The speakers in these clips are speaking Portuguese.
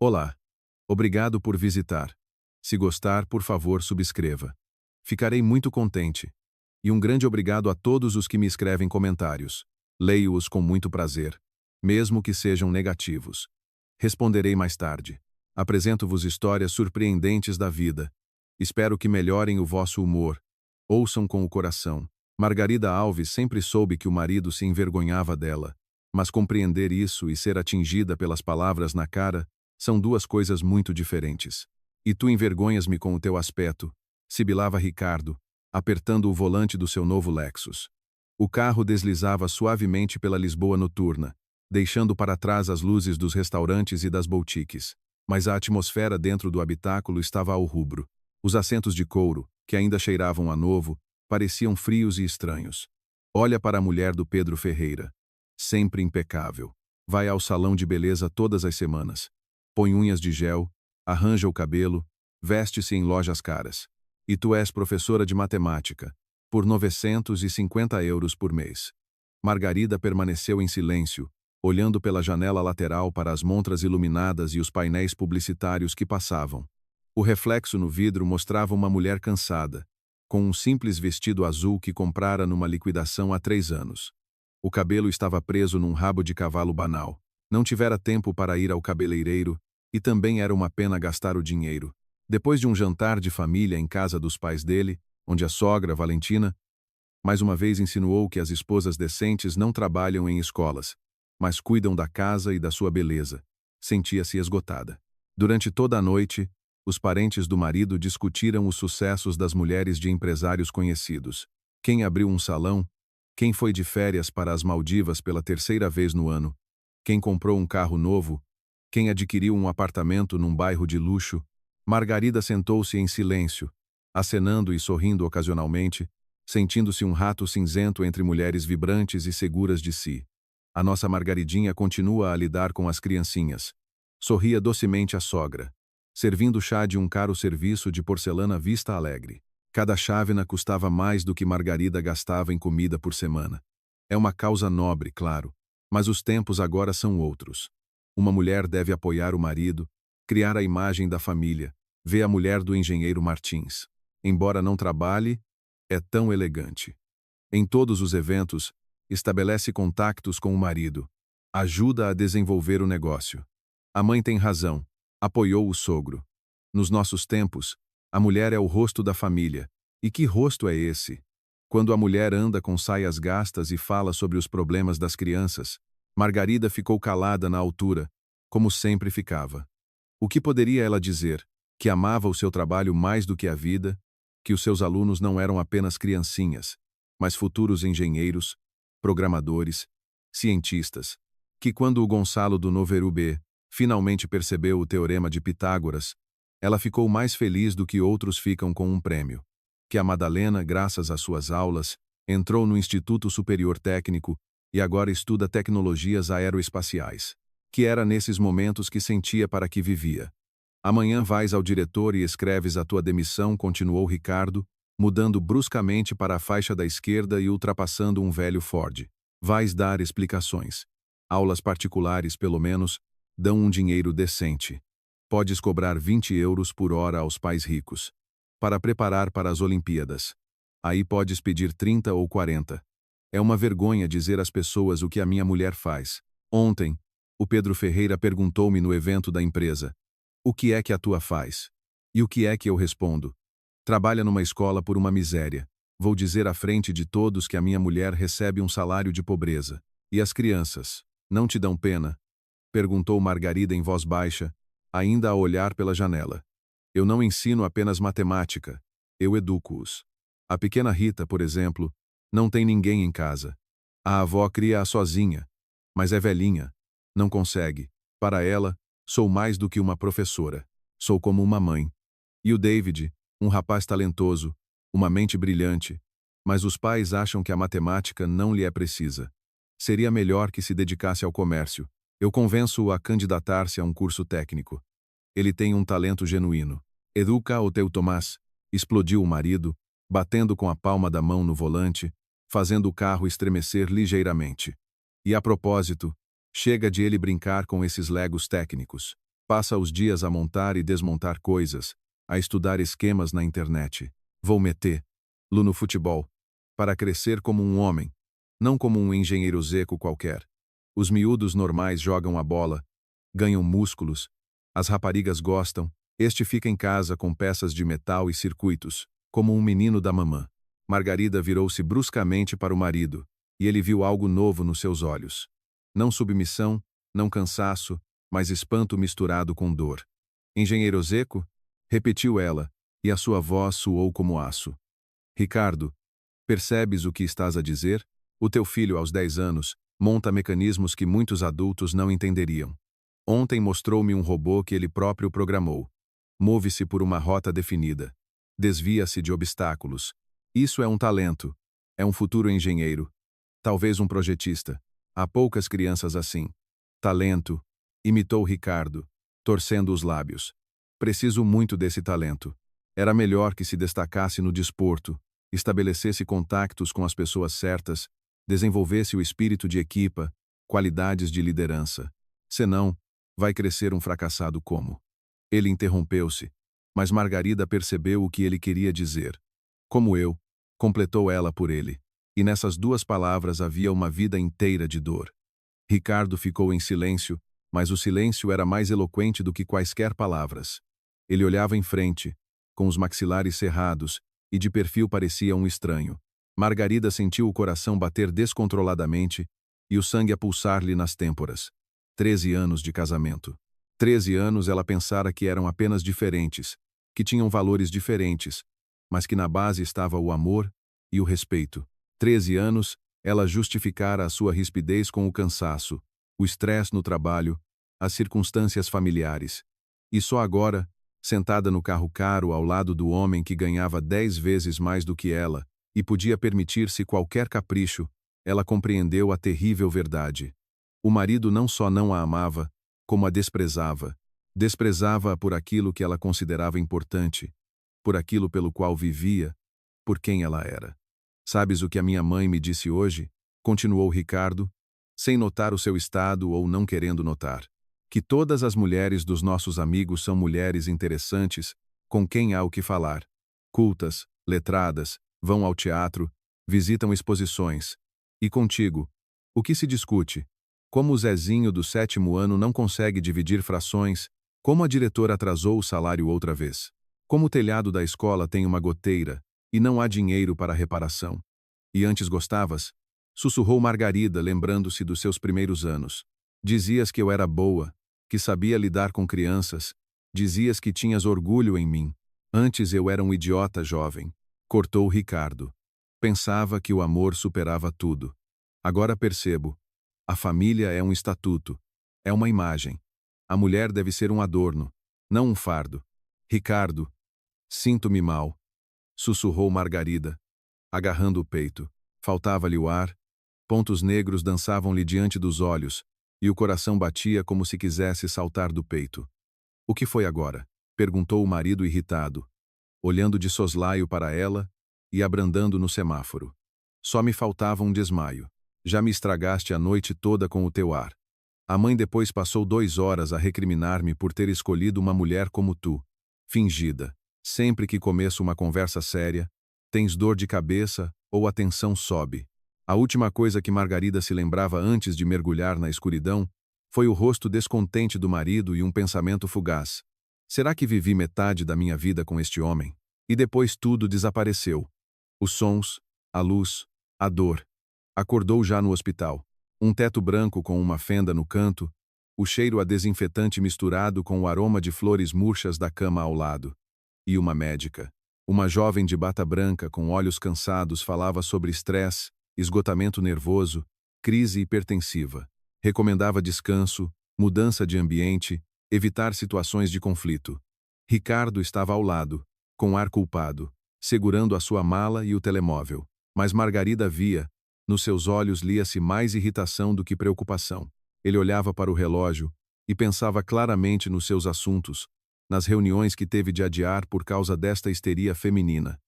Olá. Obrigado por visitar. Se gostar, por favor, subscreva. Ficarei muito contente. E um grande obrigado a todos os que me escrevem comentários. Leio-os com muito prazer, mesmo que sejam negativos. Responderei mais tarde. Apresento-vos histórias surpreendentes da vida. Espero que melhorem o vosso humor. Ouçam com o coração. Margarida Alves sempre soube que o marido se envergonhava dela. Mas compreender isso e ser atingida pelas palavras na cara são duas coisas muito diferentes. E tu envergonhas-me com o teu aspecto, sibilava Ricardo, apertando o volante do seu novo Lexus. O carro deslizava suavemente pela Lisboa noturna, deixando para trás as luzes dos restaurantes e das boutiques. Mas a atmosfera dentro do habitáculo estava ao rubro. Os assentos de couro, que ainda cheiravam a novo, pareciam frios e estranhos. Olha para a mulher do Pedro Ferreira. Sempre impecável. Vai ao salão de beleza todas as semanas. Põe unhas de gel, arranja o cabelo, veste-se em lojas caras. E tu és professora de matemática, por 950 euros por mês. Margarida permaneceu em silêncio, olhando pela janela lateral para as montras iluminadas e os painéis publicitários que passavam. O reflexo no vidro mostrava uma mulher cansada, com um simples vestido azul que comprara numa liquidação há 3 anos. O cabelo estava preso num rabo de cavalo banal. Não tivera tempo para ir ao cabeleireiro, e também era uma pena gastar o dinheiro. Depois de um jantar de família em casa dos pais dele, onde a sogra, Valentina, mais uma vez insinuou que as esposas decentes não trabalham em escolas, mas cuidam da casa e da sua beleza, sentia-se esgotada. Durante toda a noite, os parentes do marido discutiram os sucessos das mulheres de empresários conhecidos. Quem abriu um salão? Quem foi de férias para as Maldivas pela 3ª vez no ano? Quem comprou um carro novo? Quem adquiriu um apartamento num bairro de luxo? Margarida sentou-se em silêncio, acenando e sorrindo ocasionalmente, sentindo-se um rato cinzento entre mulheres vibrantes e seguras de si. A nossa Margaridinha continua a lidar com as criancinhas. Sorria docemente à sogra, servindo chá de um caro serviço de porcelana Vista Alegre. Cada chávena custava mais do que Margarida gastava em comida por semana. É uma causa nobre, claro, mas os tempos agora são outros. Uma mulher deve apoiar o marido, criar a imagem da família, vê a mulher do engenheiro Martins. Embora não trabalhe, é tão elegante. Em todos os eventos, estabelece contactos com o marido, ajuda a desenvolver o negócio. A mãe tem razão, apoiou o sogro. Nos nossos tempos, a mulher é o rosto da família. E que rosto é esse? Quando a mulher anda com saias gastas e fala sobre os problemas das crianças, Margarida ficou calada na altura, como sempre ficava. O que poderia ela dizer? Que amava o seu trabalho mais do que a vida, que os seus alunos não eram apenas criancinhas, mas futuros engenheiros, programadores, cientistas, que quando o Gonçalo do Noverubê finalmente percebeu o teorema de Pitágoras, ela ficou mais feliz do que outros ficam com um prêmio. Que a Madalena, graças às suas aulas, entrou no Instituto Superior Técnico e agora estuda tecnologias aeroespaciais. Que era nesses momentos que sentia para que vivia. Amanhã vais ao diretor e escreves a tua demissão, continuou Ricardo, mudando bruscamente para a faixa da esquerda e ultrapassando um velho Ford. Vais dar explicações. Aulas particulares, pelo menos, dão um dinheiro decente. Podes cobrar 20 euros por hora aos pais ricos. Para preparar para as Olimpíadas. Aí podes pedir 30 ou 40. É uma vergonha dizer às pessoas o que a minha mulher faz. Ontem, o Pedro Ferreira perguntou-me no evento da empresa: o que é que a tua faz? E o que é que eu respondo? Trabalha numa escola por uma miséria. Vou dizer à frente de todos que a minha mulher recebe um salário de pobreza. E as crianças, não te dão pena? Perguntou Margarida em voz baixa, ainda a olhar pela janela. Eu não ensino apenas matemática, eu educo-os. A pequena Rita, por exemplo, não tem ninguém em casa. A avó cria-a sozinha, mas é velhinha. Não consegue. Para ela, sou mais do que uma professora. Sou como uma mãe. E o David, um rapaz talentoso, uma mente brilhante, mas os pais acham que a matemática não lhe é precisa. Seria melhor que se dedicasse ao comércio. Eu convenço-o a candidatar-se a um curso técnico. Ele tem um talento genuíno. Educa o teu Tomás, explodiu o marido, batendo com a palma da mão no volante, fazendo o carro estremecer ligeiramente. E a propósito, chega de ele brincar com esses legos técnicos. Passa os dias a montar e desmontar coisas, a estudar esquemas na internet. Vou meter-lo no futebol, para crescer como um homem, não como um engenheiro zeco qualquer. Os miúdos normais jogam a bola, ganham músculos, as raparigas gostam, este fica em casa com peças de metal e circuitos, como um menino da mamã. Margarida virou-se bruscamente para o marido, e ele viu algo novo nos seus olhos. Não submissão, não cansaço, mas espanto misturado com dor. Engenheiro zeco? Repetiu ela, e a sua voz soou como aço. Ricardo, percebes o que estás a dizer? O teu filho, aos 10 anos, monta mecanismos que muitos adultos não entenderiam. Ontem mostrou-me um robô que ele próprio programou. Move-se por uma rota definida. Desvia-se de obstáculos. Isso é um talento. É um futuro engenheiro. Talvez um projetista. Há poucas crianças assim. Talento, imitou Ricardo, torcendo os lábios. Preciso muito desse talento. Era melhor que se destacasse no desporto, estabelecesse contactos com as pessoas certas, desenvolvesse o espírito de equipa, qualidades de liderança. Senão, vai crescer um fracassado como. Ele interrompeu-se, mas Margarida percebeu o que ele queria dizer. Como eu, completou ela por ele, e nessas duas palavras havia uma vida inteira de dor. Ricardo ficou em silêncio, mas o silêncio era mais eloquente do que quaisquer palavras. Ele olhava em frente, com os maxilares cerrados, e de perfil parecia um estranho. Margarida sentiu o coração bater descontroladamente e o sangue a pulsar-lhe nas têmporas. 13 anos de casamento. 13 anos ela pensara que eram apenas diferentes, que tinham valores diferentes, mas que na base estava o amor e o respeito. 13 anos, ela justificara a sua rispidez com o cansaço, o estresse no trabalho, as circunstâncias familiares. E só agora, sentada no carro caro ao lado do homem que ganhava 10 vezes mais do que ela e podia permitir-se qualquer capricho, ela compreendeu a terrível verdade. O marido não só não a amava, como a desprezava. Desprezava-a por aquilo que ela considerava importante, por aquilo pelo qual vivia, por quem ela era. Sabes o que a minha mãe me disse hoje? Continuou Ricardo, sem notar o seu estado ou não querendo notar. Que todas as mulheres dos nossos amigos são mulheres interessantes, com quem há o que falar. Cultas, letradas, vão ao teatro, visitam exposições. E contigo, o que se discute? Como o Zezinho do 7º ano não consegue dividir frações, como a diretora atrasou o salário outra vez. Como o telhado da escola tem uma goteira, e não há dinheiro para reparação. E antes gostavas? Sussurrou Margarida, lembrando-se dos seus primeiros anos. Dizias que eu era boa, que sabia lidar com crianças. Dizias que tinhas orgulho em mim. Antes eu era um idiota jovem. Cortou Ricardo. Pensava que o amor superava tudo. Agora percebo. A família é um estatuto. É uma imagem. A mulher deve ser um adorno, não um fardo. Ricardo. Sinto-me mal. Sussurrou Margarida, agarrando o peito. Faltava-lhe o ar. Pontos negros dançavam-lhe diante dos olhos, e o coração batia como se quisesse saltar do peito. O que foi agora? Perguntou o marido irritado, olhando de soslaio para ela e abrandando no semáforo. Só me faltava um desmaio. Já me estragaste a noite toda com o teu ar. A mãe depois passou 2 horas a recriminar-me por ter escolhido uma mulher como tu. Fingida. Sempre que começo uma conversa séria, tens dor de cabeça ou a tensão sobe. A última coisa que Margarida se lembrava antes de mergulhar na escuridão foi o rosto descontente do marido e um pensamento fugaz. Será que vivi metade da minha vida com este homem? E depois tudo desapareceu. Os sons, a luz, a dor. Acordou já no hospital. Um teto branco com uma fenda no canto, o cheiro a desinfetante misturado com o aroma de flores murchas da cama ao lado. E uma médica. Uma jovem de bata branca com olhos cansados falava sobre estresse, esgotamento nervoso, crise hipertensiva. Recomendava descanso, mudança de ambiente, evitar situações de conflito. Ricardo estava ao lado, com ar culpado, segurando a sua mala e o telemóvel. Mas Margarida via, nos seus olhos lia-se mais irritação do que preocupação. Ele olhava para o relógio e pensava claramente nos seus assuntos, nas reuniões que teve de adiar por causa desta histeria feminina.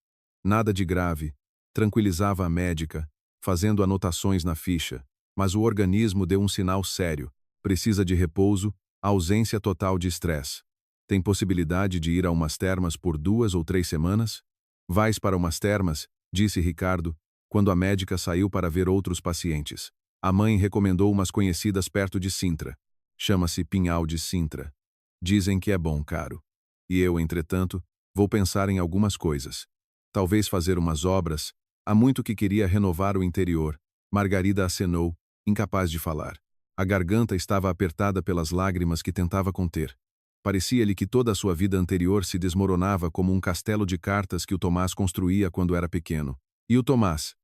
Nada de grave, tranquilizava a médica, fazendo anotações na ficha, mas o organismo deu um sinal sério, precisa de repouso Ausência total de estresse. Tem possibilidade de ir a umas termas por 2 ou 3 semanas? Vais para umas termas, disse Ricardo, quando a médica saiu para ver outros pacientes. A mãe recomendou umas conhecidas perto de Sintra. Chama-se Pinhal de Sintra. Dizem que é bom, caro. E eu, entretanto, vou pensar em algumas coisas. Talvez fazer umas obras. Há muito que queria renovar o interior. Margarida acenou, incapaz de falar. A garganta estava apertada pelas lágrimas que tentava conter. Parecia-lhe que toda a sua vida anterior se desmoronava como um castelo de cartas que o Tomás construía quando era pequeno. E o Tomás?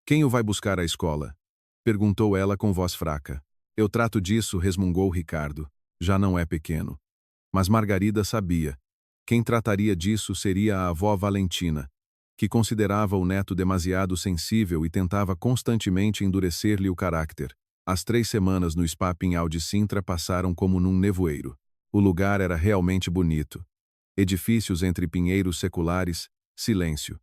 Quem o vai buscar à escola? Perguntou ela com voz fraca. Eu trato disso, resmungou Ricardo. Já não é pequeno. Mas Margarida sabia. Quem trataria disso seria a avó Valentina, que considerava o neto demasiado sensível e tentava constantemente endurecer-lhe o caráter. As 3 semanas no Spa Pinhal de Sintra passaram como num nevoeiro. O lugar era realmente bonito. Edifícios entre pinheiros seculares, silêncio.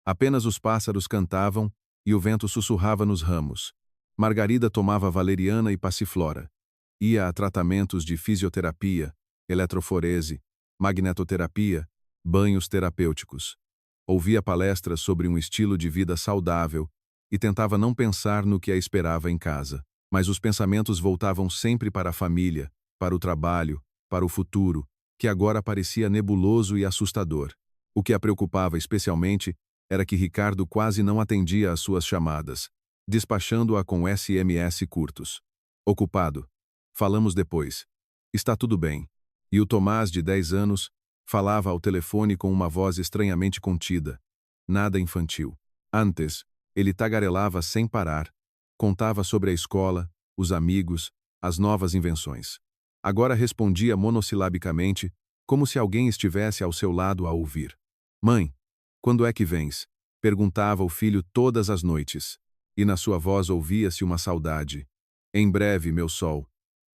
Apenas os pássaros cantavam e o vento sussurrava nos ramos. Margarida tomava valeriana e passiflora. Ia a tratamentos de fisioterapia, eletroforese, magnetoterapia, banhos terapêuticos. Ouvia palestras sobre um estilo de vida saudável e tentava não pensar no que a esperava em casa. Mas os pensamentos voltavam sempre para a família, para o trabalho, para o futuro, que agora parecia nebuloso e assustador. O que a preocupava especialmente era que Ricardo quase não atendia às suas chamadas, despachando-a com SMS curtos. Ocupado. Falamos depois. Está tudo bem. E o Tomás, de 10 anos, falava ao telefone com uma voz estranhamente contida. Nada infantil. Antes, ele tagarelava sem parar. Contava sobre a escola, os amigos, as novas invenções. Agora respondia monossilabicamente, como se alguém estivesse ao seu lado a ouvir. Mãe, quando é que vens? Perguntava o filho todas as noites. E na sua voz ouvia-se uma saudade. Em breve, meu sol.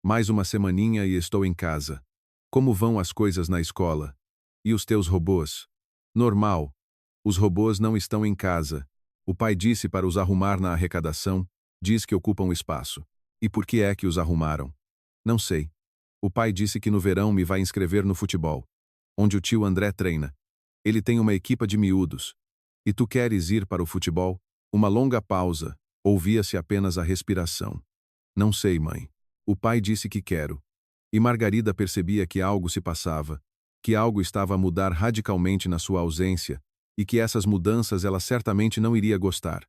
Mais uma semaninha e estou em casa. Como vão as coisas na escola? E os teus robôs? Normal. Os robôs não estão em casa. O pai disse para os arrumar na arrecadação. Diz que ocupam espaço. E por que é que os arrumaram? Não sei. O pai disse que no verão me vai inscrever no futebol, onde o tio André treina. Ele tem uma equipa de miúdos. E tu queres ir para o futebol? Uma longa pausa. Ouvia-se apenas a respiração. Não sei, mãe. O pai disse que quero. E Margarida percebia que algo se passava, que algo estava a mudar radicalmente na sua ausência, e que essas mudanças ela certamente não iria gostar.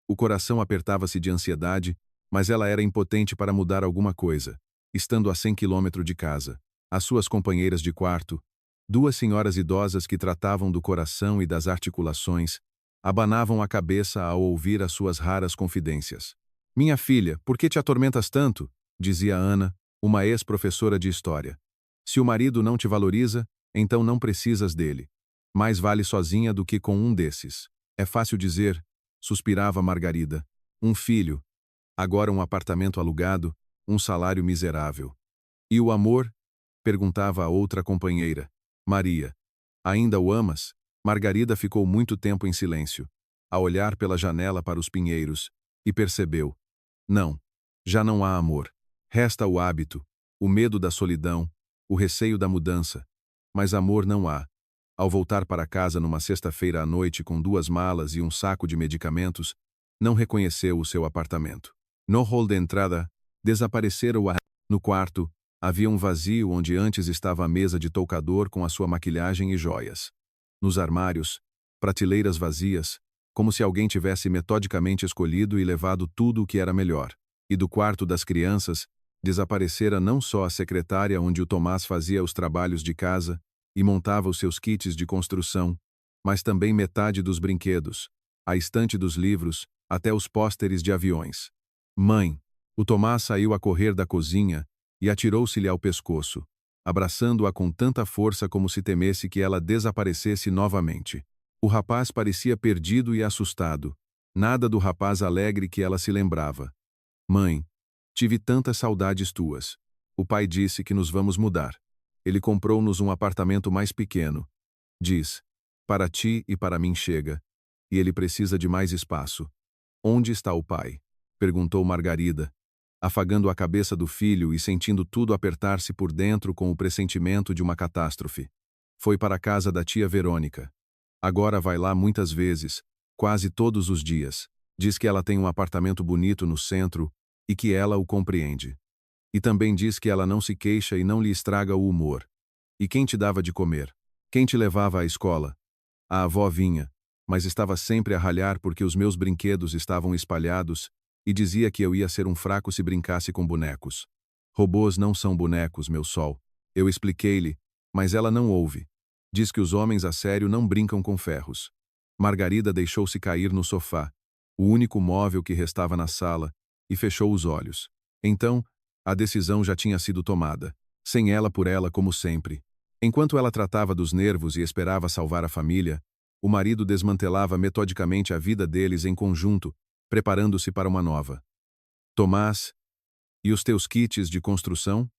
O coração apertava-se de ansiedade, mas ela era impotente para mudar alguma coisa. Estando a 100 quilômetros de casa, as suas companheiras de quarto, 2 senhoras idosas que tratavam do coração e das articulações, abanavam a cabeça ao ouvir as suas raras confidências. Minha filha, por que te atormentas tanto? Dizia Ana, uma ex-professora de história. Se o marido não te valoriza, então não precisas dele. Mais vale sozinha do que com um desses. É fácil dizer, suspirava Margarida. Um filho. Agora um apartamento alugado, um salário miserável. E o amor? Perguntava a outra companheira. Maria. Ainda o amas? Margarida ficou muito tempo em silêncio, a olhar pela janela para os pinheiros, e percebeu. Não. Já não há amor. Resta o hábito, o medo da solidão, o receio da mudança. Mas amor não há. Ao voltar para casa numa sexta-feira à noite com 2 malas e um saco de medicamentos, não reconheceu o seu apartamento. No hall de entrada, desaparecera o ar. No quarto, havia um vazio onde antes estava a mesa de toucador com a sua maquilhagem e joias. Nos armários, prateleiras vazias, como se alguém tivesse metodicamente escolhido e levado tudo o que era melhor. E do quarto das crianças, desaparecera não só a secretária onde o Tomás fazia os trabalhos de casa e montava os seus kits de construção, mas também metade dos brinquedos, a estante dos livros, até os pôsteres de aviões. Mãe! O Tomás saiu a correr da cozinha e atirou-se-lhe ao pescoço, abraçando-a com tanta força como se temesse que ela desaparecesse novamente. O rapaz parecia perdido e assustado. Nada do rapaz alegre que ela se lembrava. Mãe, tive tantas saudades tuas. O pai disse que nos vamos mudar. Ele comprou-nos um apartamento mais pequeno. Diz, para ti e para mim chega. E ele precisa de mais espaço. Onde está o pai? Perguntou Margarida. afagando a cabeça do filho e sentindo tudo apertar-se por dentro com o pressentimento de uma catástrofe. Foi para a casa da tia Verônica. Agora vai lá muitas vezes, quase todos os dias. Diz que ela tem um apartamento bonito no centro e que ela o compreende. E também diz que ela não se queixa e não lhe estraga o humor. E quem te dava de comer? Quem te levava à escola? A avó vinha, mas estava sempre a ralhar porque os meus brinquedos estavam espalhados e dizia que eu ia ser um fraco se brincasse com bonecos. Robôs não são bonecos, meu sol. Eu expliquei-lhe, mas ela não ouve. Diz que os homens a sério não brincam com ferros. Margarida deixou-se cair no sofá, o único móvel que restava na sala, e fechou os olhos. Então, a decisão já tinha sido tomada, sem ela por ela como sempre. Enquanto ela tratava dos nervos e esperava salvar a família, o marido desmantelava metodicamente a vida deles em conjunto, preparando-se para uma nova. Tomás, e os teus kits de construção?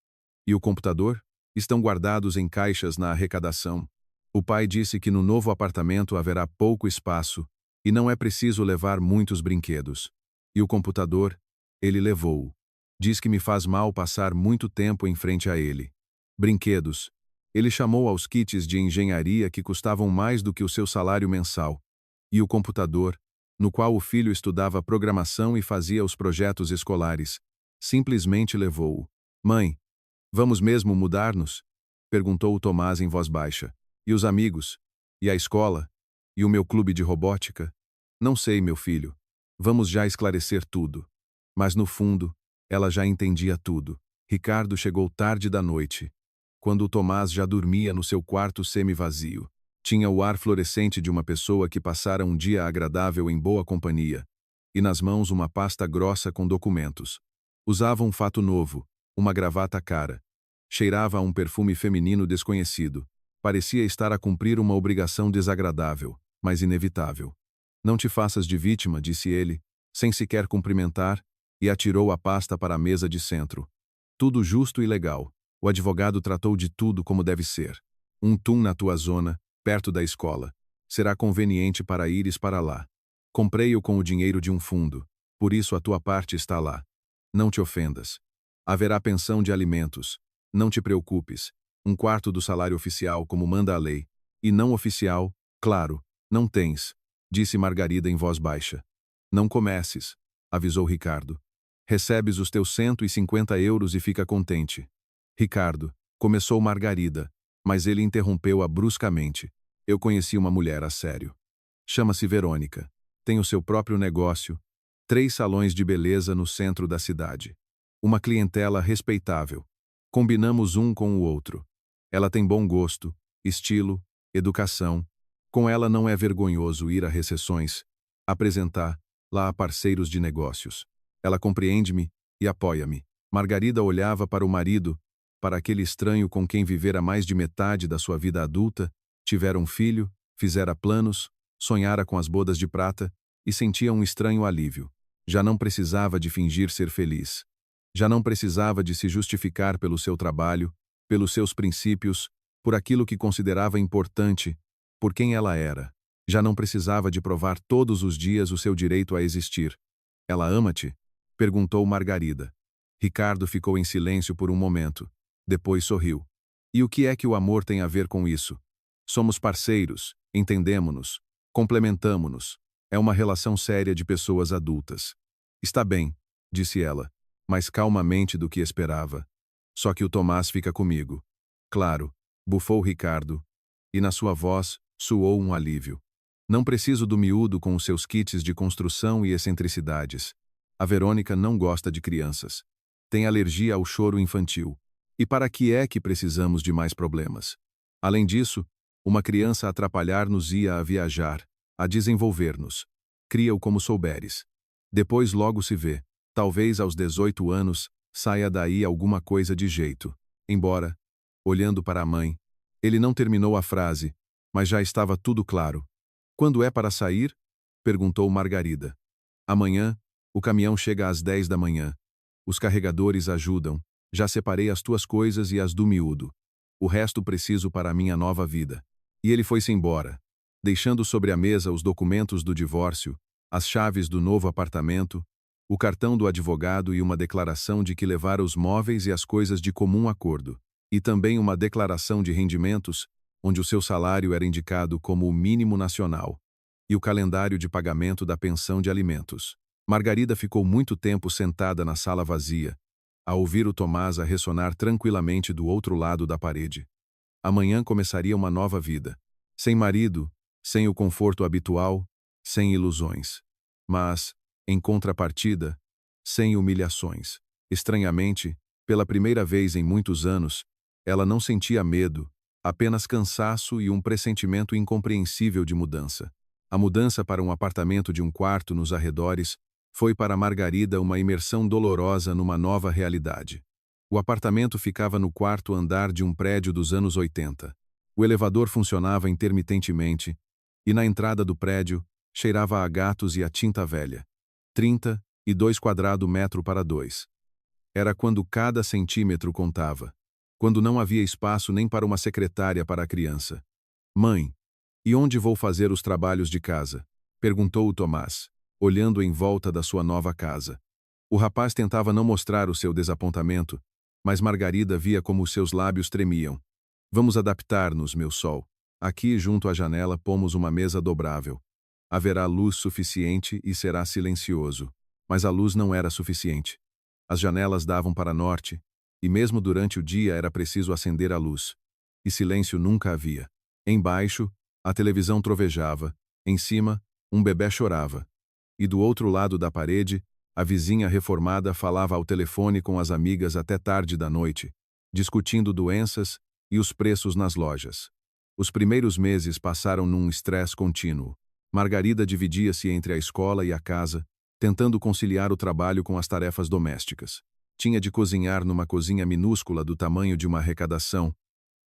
E o computador? Estão guardados em caixas na arrecadação. O pai disse que no novo apartamento haverá pouco espaço e não é preciso levar muitos brinquedos. E o computador? Ele levou-o. Diz que me faz mal passar muito tempo em frente a ele. Brinquedos. Ele chamou aos kits de engenharia que custavam mais do que o seu salário mensal. E o computador, no qual o filho estudava programação e fazia os projetos escolares, simplesmente levou-o. Mãe, vamos mesmo mudar-nos? Perguntou o Tomás em voz baixa. E os amigos? E a escola? E o meu clube de robótica? Não sei, meu filho. Vamos já esclarecer tudo. Mas no fundo, ela já entendia tudo. Ricardo chegou tarde da noite, quando o Tomás já dormia no seu quarto semi-vazio. Tinha o ar fluorescente de uma pessoa que passara um dia agradável em boa companhia, e nas mãos uma pasta grossa com documentos. Usava um fato novo, uma gravata cara. Cheirava a um perfume feminino desconhecido. Parecia estar a cumprir uma obrigação desagradável, mas inevitável. Não te faças de vítima, disse ele, sem sequer cumprimentar, e atirou a pasta para a mesa de centro. Tudo justo e legal. O advogado tratou de tudo como deve ser. Um tum na tua zona, perto da escola. Será conveniente para ires para lá. Comprei-o com o dinheiro de um fundo, por isso a tua parte está lá. Não te ofendas. Haverá pensão de alimentos. Não te preocupes. 1/4 do salário oficial, como manda a lei. E não oficial, claro, não tens, disse Margarida em voz baixa. Não comeces, avisou Ricardo. Recebes os teus 150 euros e fica contente. Ricardo, começou Margarida, mas ele interrompeu-a bruscamente. Eu conheci uma mulher a sério. Chama-se Verônica. Tem o seu próprio negócio. 3 salões de beleza no centro da cidade. Uma clientela respeitável. Combinamos um com o outro. Ela tem bom gosto, estilo, educação. Com ela não é vergonhoso ir a recessões, apresentar lá a parceiros de negócios. Ela compreende-me e apoia-me. Margarida olhava para o marido, para aquele estranho com quem vivera mais de metade da sua vida adulta, tivera um filho, fizera planos, sonhara com as bodas de prata e sentia um estranho alívio. Já não precisava de fingir ser feliz. Já não precisava de se justificar pelo seu trabalho, pelos seus princípios, por aquilo que considerava importante, por quem ela era. Já não precisava de provar todos os dias o seu direito a existir. Ela ama-te? Perguntou Margarida. Ricardo ficou em silêncio por um momento. Depois sorriu. E o que é que o amor tem a ver com isso? Somos parceiros, entendemo-nos, complementamo-nos. É uma relação séria de pessoas adultas. Está bem, disse ela, mais calmamente do que esperava. Só que o Tomás fica comigo. Claro, bufou Ricardo, e na sua voz soou um alívio. Não preciso do miúdo com os seus kits de construção e excentricidades. A Verônica não gosta de crianças. Tem alergia ao choro infantil. E para que é que precisamos de mais problemas? Além disso, uma criança atrapalhar-nos-ia a viajar, a desenvolver-nos. Cria-o como souberes. Depois logo se vê. Talvez aos 18 anos, saia daí alguma coisa de jeito. Embora, olhando para a mãe, ele não terminou a frase, mas já estava tudo claro. Quando é para sair? Perguntou Margarida. Amanhã, o caminhão chega às 10 da manhã. Os carregadores ajudam. Já separei as tuas coisas e as do miúdo. O resto preciso para a minha nova vida. E ele foi-se embora, deixando sobre a mesa os documentos do divórcio, as chaves do novo apartamento o cartão do advogado e uma declaração de que levara os móveis e as coisas de comum acordo, e também uma declaração de rendimentos, onde o seu salário era indicado como o mínimo nacional, e o calendário de pagamento da pensão de alimentos. Margarida ficou muito tempo sentada na sala vazia, a ouvir o Tomás a ressonar tranquilamente do outro lado da parede. Amanhã começaria uma nova vida. Sem marido, sem o conforto habitual, sem ilusões. Mas, em contrapartida, sem humilhações. Estranhamente, pela primeira vez em muitos anos, ela não sentia medo, apenas cansaço e um pressentimento incompreensível de mudança. A mudança para um apartamento de um quarto nos arredores foi para Margarida uma imersão dolorosa numa nova realidade. O apartamento ficava no quarto andar de um prédio dos anos 80. O elevador funcionava intermitentemente, e na entrada do prédio cheirava a gatos e a tinta velha. 32 quadrado metro para 2. Era quando cada centímetro contava. Quando não havia espaço nem para uma secretária para a criança. Mãe, e onde vou fazer os trabalhos de casa? Perguntou o Tomás, olhando em volta da sua nova casa. O rapaz tentava não mostrar o seu desapontamento, mas Margarida via como os seus lábios tremiam. Vamos adaptar-nos, meu sol. Aqui, junto à janela, pomos uma mesa dobrável. Haverá luz suficiente e será silencioso. Mas a luz não era suficiente. As janelas davam para norte, e mesmo durante o dia era preciso acender a luz. E silêncio nunca havia. Embaixo, a televisão trovejava. Em cima, um bebê chorava. E do outro lado da parede, a vizinha reformada falava ao telefone com as amigas até tarde da noite, discutindo doenças e os preços nas lojas. Os primeiros meses passaram num estresse contínuo. Margarida dividia-se entre a escola e a casa, tentando conciliar o trabalho com as tarefas domésticas. Tinha de cozinhar numa cozinha minúscula do tamanho de uma arrecadação,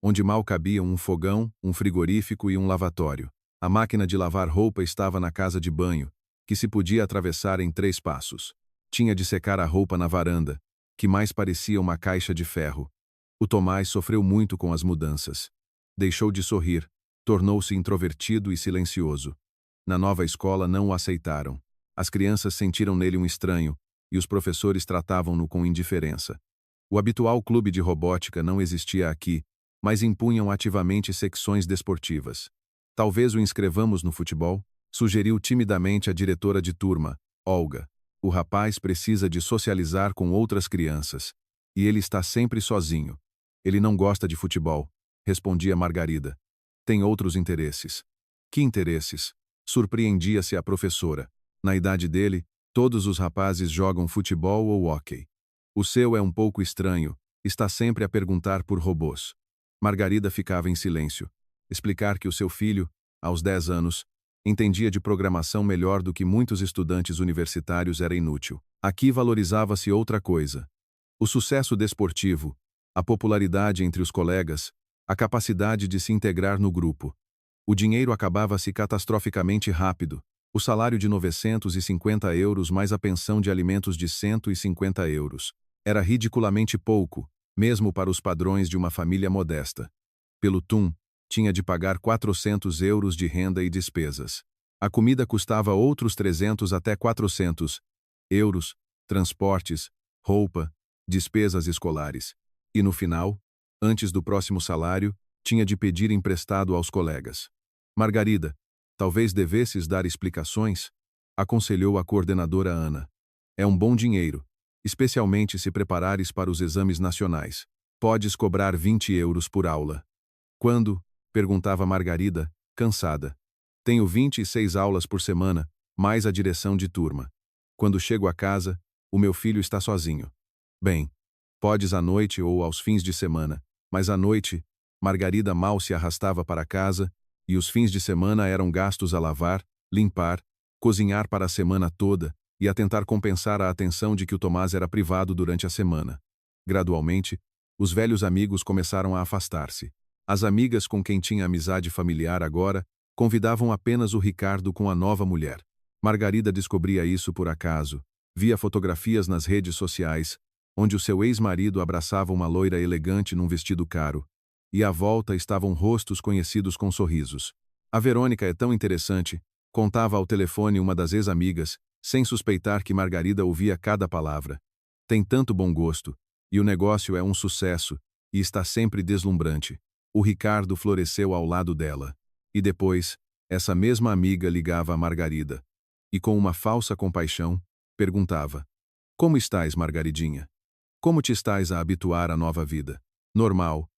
onde mal cabiam um fogão, um frigorífico e um lavatório. A máquina de lavar roupa estava na casa de banho, que se podia atravessar em 3 passos. Tinha de secar a roupa na varanda, que mais parecia uma caixa de ferro. O Tomás sofreu muito com as mudanças. Deixou de sorrir, tornou-se introvertido e silencioso. Na nova escola não o aceitaram. As crianças sentiram nele um estranho, e os professores tratavam-no com indiferença. O habitual clube de robótica não existia aqui, mas impunham ativamente secções desportivas. Talvez o inscrevamos no futebol? Sugeriu timidamente a diretora de turma, Olga. O rapaz precisa de socializar com outras crianças. E ele está sempre sozinho. Ele não gosta de futebol, respondia Margarida. Tem outros interesses. Que interesses? Surpreendia-se a professora. Na idade dele, todos os rapazes jogam futebol ou hóquei. O seu é um pouco estranho, está sempre a perguntar por robôs. Margarida ficava em silêncio. Explicar que o seu filho, aos 10 anos, entendia de programação melhor do que muitos estudantes universitários era inútil. Aqui valorizava-se outra coisa. O sucesso desportivo, a popularidade entre os colegas, a capacidade de se integrar no grupo. O dinheiro acabava-se catastroficamente rápido. O salário de 950 euros mais a pensão de alimentos de 150 euros. Era ridiculamente pouco, mesmo para os padrões de uma família modesta. Pelo TUM, tinha de pagar 400 euros de renda e despesas. A comida custava outros 300 até 400 euros, transportes, roupa, despesas escolares. E no final, antes do próximo salário, tinha de pedir emprestado aos colegas. Margarida, talvez devesses dar explicações? Aconselhou a coordenadora Ana. É um bom dinheiro, especialmente se preparares para os exames nacionais. Podes cobrar 20 euros por aula. Quando? Perguntava Margarida, cansada. Tenho 26 aulas por semana, mais a direção de turma. Quando chego a casa, o meu filho está sozinho. Bem, podes à noite ou aos fins de semana, mas à noite, Margarida mal se arrastava para casa, e os fins de semana eram gastos a lavar, limpar, cozinhar para a semana toda e a tentar compensar a atenção de que o Tomás era privado durante a semana. Gradualmente, os velhos amigos começaram a afastar-se. As amigas com quem tinha amizade familiar agora convidavam apenas o Ricardo com a nova mulher. Margarida descobria isso por acaso, via fotografias nas redes sociais, onde o seu ex-marido abraçava uma loira elegante num vestido caro, e à volta estavam rostos conhecidos com sorrisos. A Verônica é tão interessante, contava ao telefone uma das ex-amigas, sem suspeitar que Margarida ouvia cada palavra. Tem tanto bom gosto, e o negócio é um sucesso, e está sempre deslumbrante. O Ricardo floresceu ao lado dela. E depois, essa mesma amiga ligava a Margarida. E com uma falsa compaixão, perguntava: Como estás, Margaridinha? Como te estás a habituar à nova vida? Normal,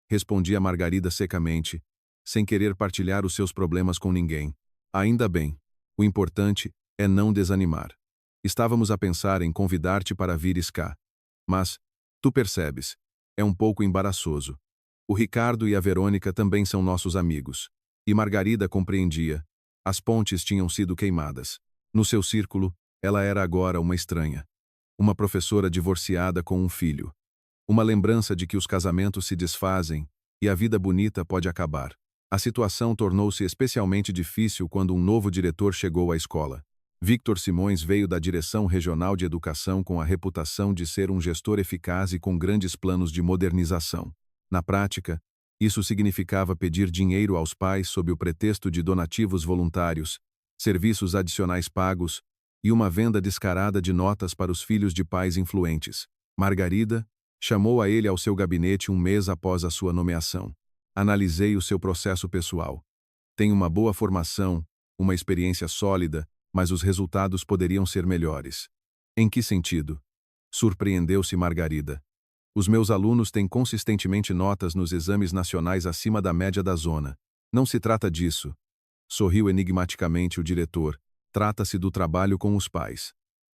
respondia Margarida secamente, sem querer partilhar os seus problemas com ninguém. Ainda bem. O importante é não desanimar. Estávamos a pensar em convidar-te para vires cá. Mas, tu percebes, é um pouco embaraçoso. O Ricardo e a Verônica também são nossos amigos. E Margarida compreendia. As pontes tinham sido queimadas. No seu círculo, ela era agora uma estranha. Uma professora divorciada com um filho. Uma lembrança de que os casamentos se desfazem e a vida bonita pode acabar. A situação tornou-se especialmente difícil quando um novo diretor chegou à escola. Victor Simões veio da Direção Regional de Educação com a reputação de ser um gestor eficaz e com grandes planos de modernização. Na prática, isso significava pedir dinheiro aos pais sob o pretexto de donativos voluntários, serviços adicionais pagos e uma venda descarada de notas para os filhos de pais influentes. Margarida chamou a ele ao seu gabinete um mês após a sua nomeação. Analisei o seu processo pessoal. Tem uma boa formação, uma experiência sólida, mas os resultados poderiam ser melhores. Em que sentido? Surpreendeu-se Margarida. Os meus alunos têm consistentemente notas nos exames nacionais acima da média da zona. Não se trata disso. Sorriu enigmaticamente o diretor. Trata-se do trabalho com os pais.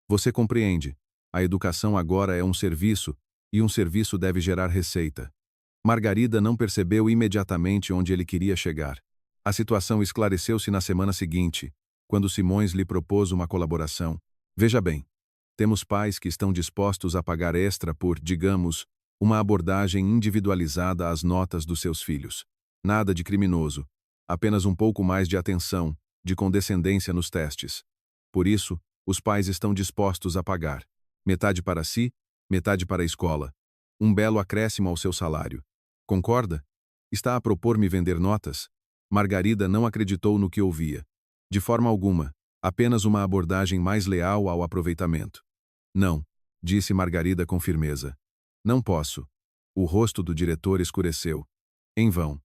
Você compreende. A educação agora é um serviço, e um serviço deve gerar receita. Margarida não percebeu imediatamente onde ele queria chegar. A situação esclareceu-se na semana seguinte, quando Simões lhe propôs uma colaboração. Veja bem, temos pais que estão dispostos a pagar extra por, digamos, uma abordagem individualizada às notas dos seus filhos. Nada de criminoso, apenas um pouco mais de atenção, de condescendência nos testes. Por isso, os pais estão dispostos a pagar. Metade para si, metade para a escola. Um belo acréscimo ao seu salário. Concorda? Está a propor-me vender notas? Margarida não acreditou no que ouvia. De forma alguma, apenas uma abordagem mais leal ao aproveitamento. Não, disse Margarida com firmeza. Não posso. O rosto do diretor escureceu. Em vão.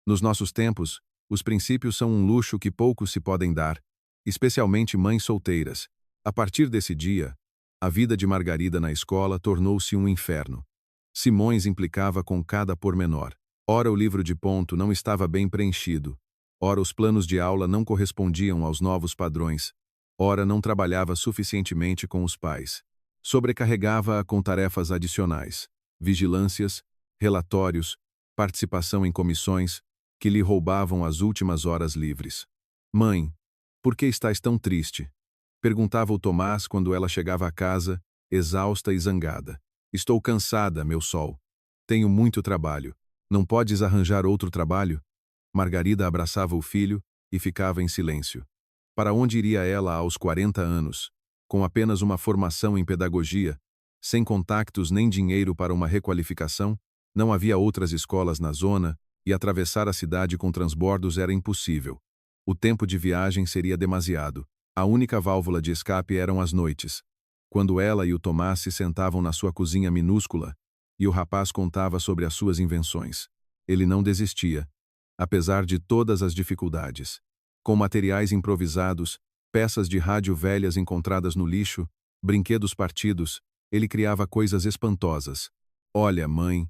Nos nossos tempos, os princípios são um luxo que poucos se podem dar, especialmente mães solteiras. A partir desse dia, a vida de Margarida na escola tornou-se um inferno. Simões implicava com cada pormenor. Ora o livro de ponto não estava bem preenchido. Ora os planos de aula não correspondiam aos novos padrões. Ora não trabalhava suficientemente com os pais. Sobrecarregava-a com tarefas adicionais, vigilâncias, relatórios, participação em comissões, que lhe roubavam as últimas horas livres. Mãe, por que estás tão triste? Perguntava o Tomás quando ela chegava a casa, exausta e zangada. Estou cansada, meu sol. Tenho muito trabalho. Não podes arranjar outro trabalho? Margarida abraçava o filho e ficava em silêncio. Para onde iria ela aos 40 anos, com apenas uma formação em pedagogia, sem contactos nem dinheiro para uma requalificação? Não havia outras escolas na zona, e atravessar a cidade com transbordos era impossível. O tempo de viagem seria demasiado. A única válvula de escape eram as noites, quando ela e o Tomás se sentavam na sua cozinha minúscula, e o rapaz contava sobre as suas invenções. Ele não desistia, apesar de todas as dificuldades. Com materiais improvisados, peças de rádio velhas encontradas no lixo, brinquedos partidos, ele criava coisas espantosas. Olha, mãe,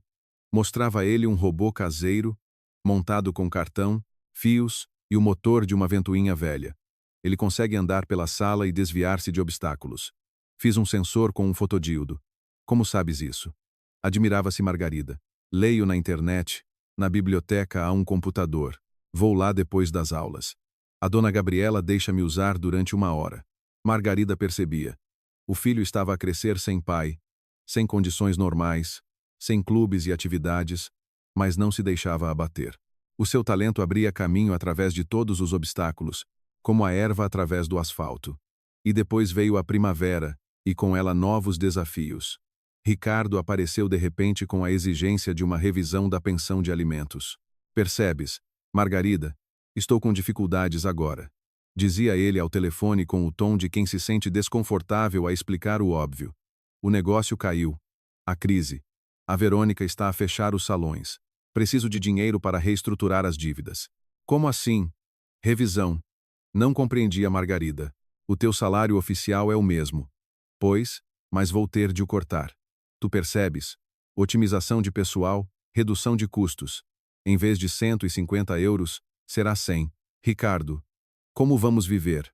mostrava a ele um robô caseiro, montado com cartão, fios e o motor de uma ventoinha velha. Ele consegue andar pela sala e desviar-se de obstáculos. Fiz um sensor com um fotodíodo. Como sabes isso? Admirava-se Margarida. Leio na internet. Na biblioteca há um computador. Vou lá depois das aulas. A dona Gabriela deixa-me usar durante 1 hora. Margarida percebia. O filho estava a crescer sem pai, sem condições normais, sem clubes e atividades, mas não se deixava abater. O seu talento abria caminho através de todos os obstáculos, como a erva através do asfalto. E depois veio a primavera, e com ela novos desafios. Ricardo apareceu de repente com a exigência de uma revisão da pensão de alimentos. Percebes, Margarida, estou com dificuldades agora. dizia ele ao telefone com o tom de quem se sente desconfortável a explicar o óbvio. O negócio caiu. A crise. A Verônica está a fechar os salões. Preciso de dinheiro para reestruturar as dívidas. Como assim? Revisão. Não compreendia Margarida. O teu salário oficial é o mesmo. Pois, mas vou ter de o cortar. Tu percebes? Otimização de pessoal, redução de custos. Em vez de 150 euros, será 100. Ricardo, como vamos viver?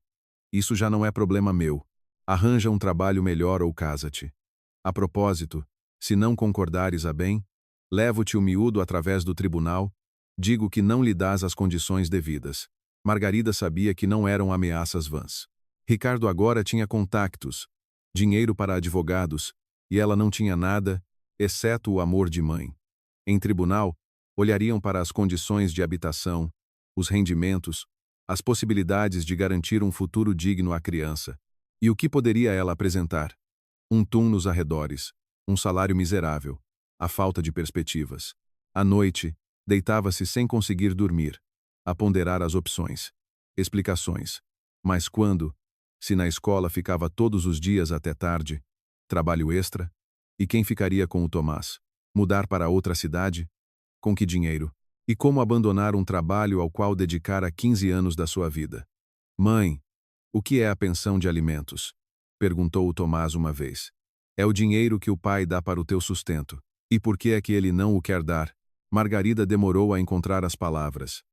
Isso já não é problema meu. Arranja um trabalho melhor ou casa-te. A propósito, se não concordares a bem, levo-te o miúdo através do tribunal, digo que não lhe dás as condições devidas. Margarida sabia que não eram ameaças vãs. Ricardo agora tinha contactos, dinheiro para advogados, e ela não tinha nada, exceto o amor de mãe. Em tribunal, olhariam para as condições de habitação, os rendimentos, as possibilidades de garantir um futuro digno à criança. E o que poderia ela apresentar? Um tum nos arredores, um salário miserável, a falta de perspectivas. À noite, deitava-se sem conseguir dormir, a ponderar as opções, explicações. Mas quando, se na escola ficava todos os dias até tarde, trabalho extra, e quem ficaria com o Tomás? Mudar para outra cidade? Com que dinheiro? E como abandonar um trabalho ao qual dedicara 15 anos da sua vida? Mãe, o que é a pensão de alimentos? Perguntou o Tomás uma vez. É o dinheiro que o pai dá para o teu sustento. E por que é que ele não o quer dar? Margarida demorou a encontrar as palavras.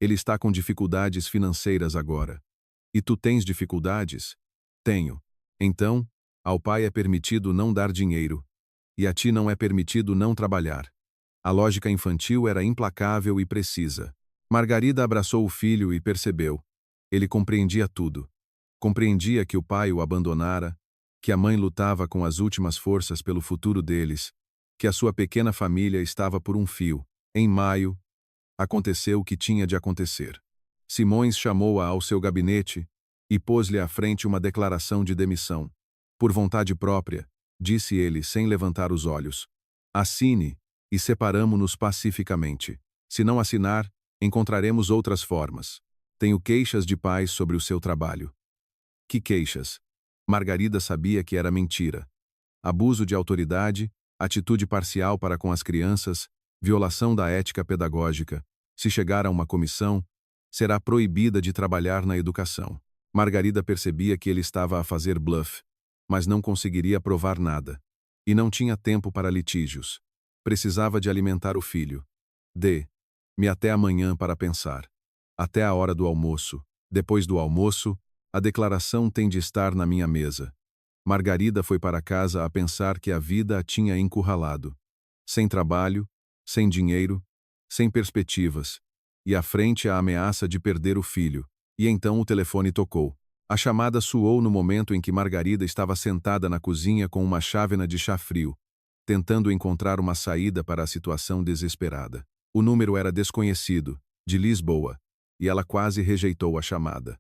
Ele está com dificuldades financeiras agora. E tu tens dificuldades? Tenho. Então, ao pai é permitido não dar dinheiro. E a ti não é permitido não trabalhar. A lógica infantil era implacável e precisa. Margarida abraçou o filho e percebeu. Ele compreendia tudo. Compreendia que o pai o abandonara, que a mãe lutava com as últimas forças pelo futuro deles, que a sua pequena família estava por um fio. Em maio, aconteceu o que tinha de acontecer. Simões chamou-a ao seu gabinete e pôs-lhe à frente uma declaração de demissão. Por vontade própria, disse ele sem levantar os olhos. Assine, e separamo-nos pacificamente. Se não assinar, encontraremos outras formas. Tenho queixas de pais sobre o seu trabalho. Que queixas? Margarida sabia que era mentira. Abuso de autoridade, atitude parcial para com as crianças, violação da ética pedagógica. Se chegar a uma comissão, será proibida de trabalhar na educação. Margarida percebia que ele estava a fazer bluff, mas não conseguiria provar nada. E não tinha tempo para litígios. Precisava de alimentar o filho. Dê-me até amanhã para pensar. Até a hora do almoço. Depois do almoço, a declaração tem de estar na minha mesa. Margarida foi para casa a pensar que a vida a tinha encurralado. Sem trabalho, sem dinheiro, sem perspectivas. E à frente a ameaça de perder o filho. E então o telefone tocou. A chamada soou no momento em que Margarida estava sentada na cozinha com uma chávena de chá frio, tentando encontrar uma saída para a situação desesperada. O número era desconhecido, de Lisboa, e ela quase rejeitou a chamada.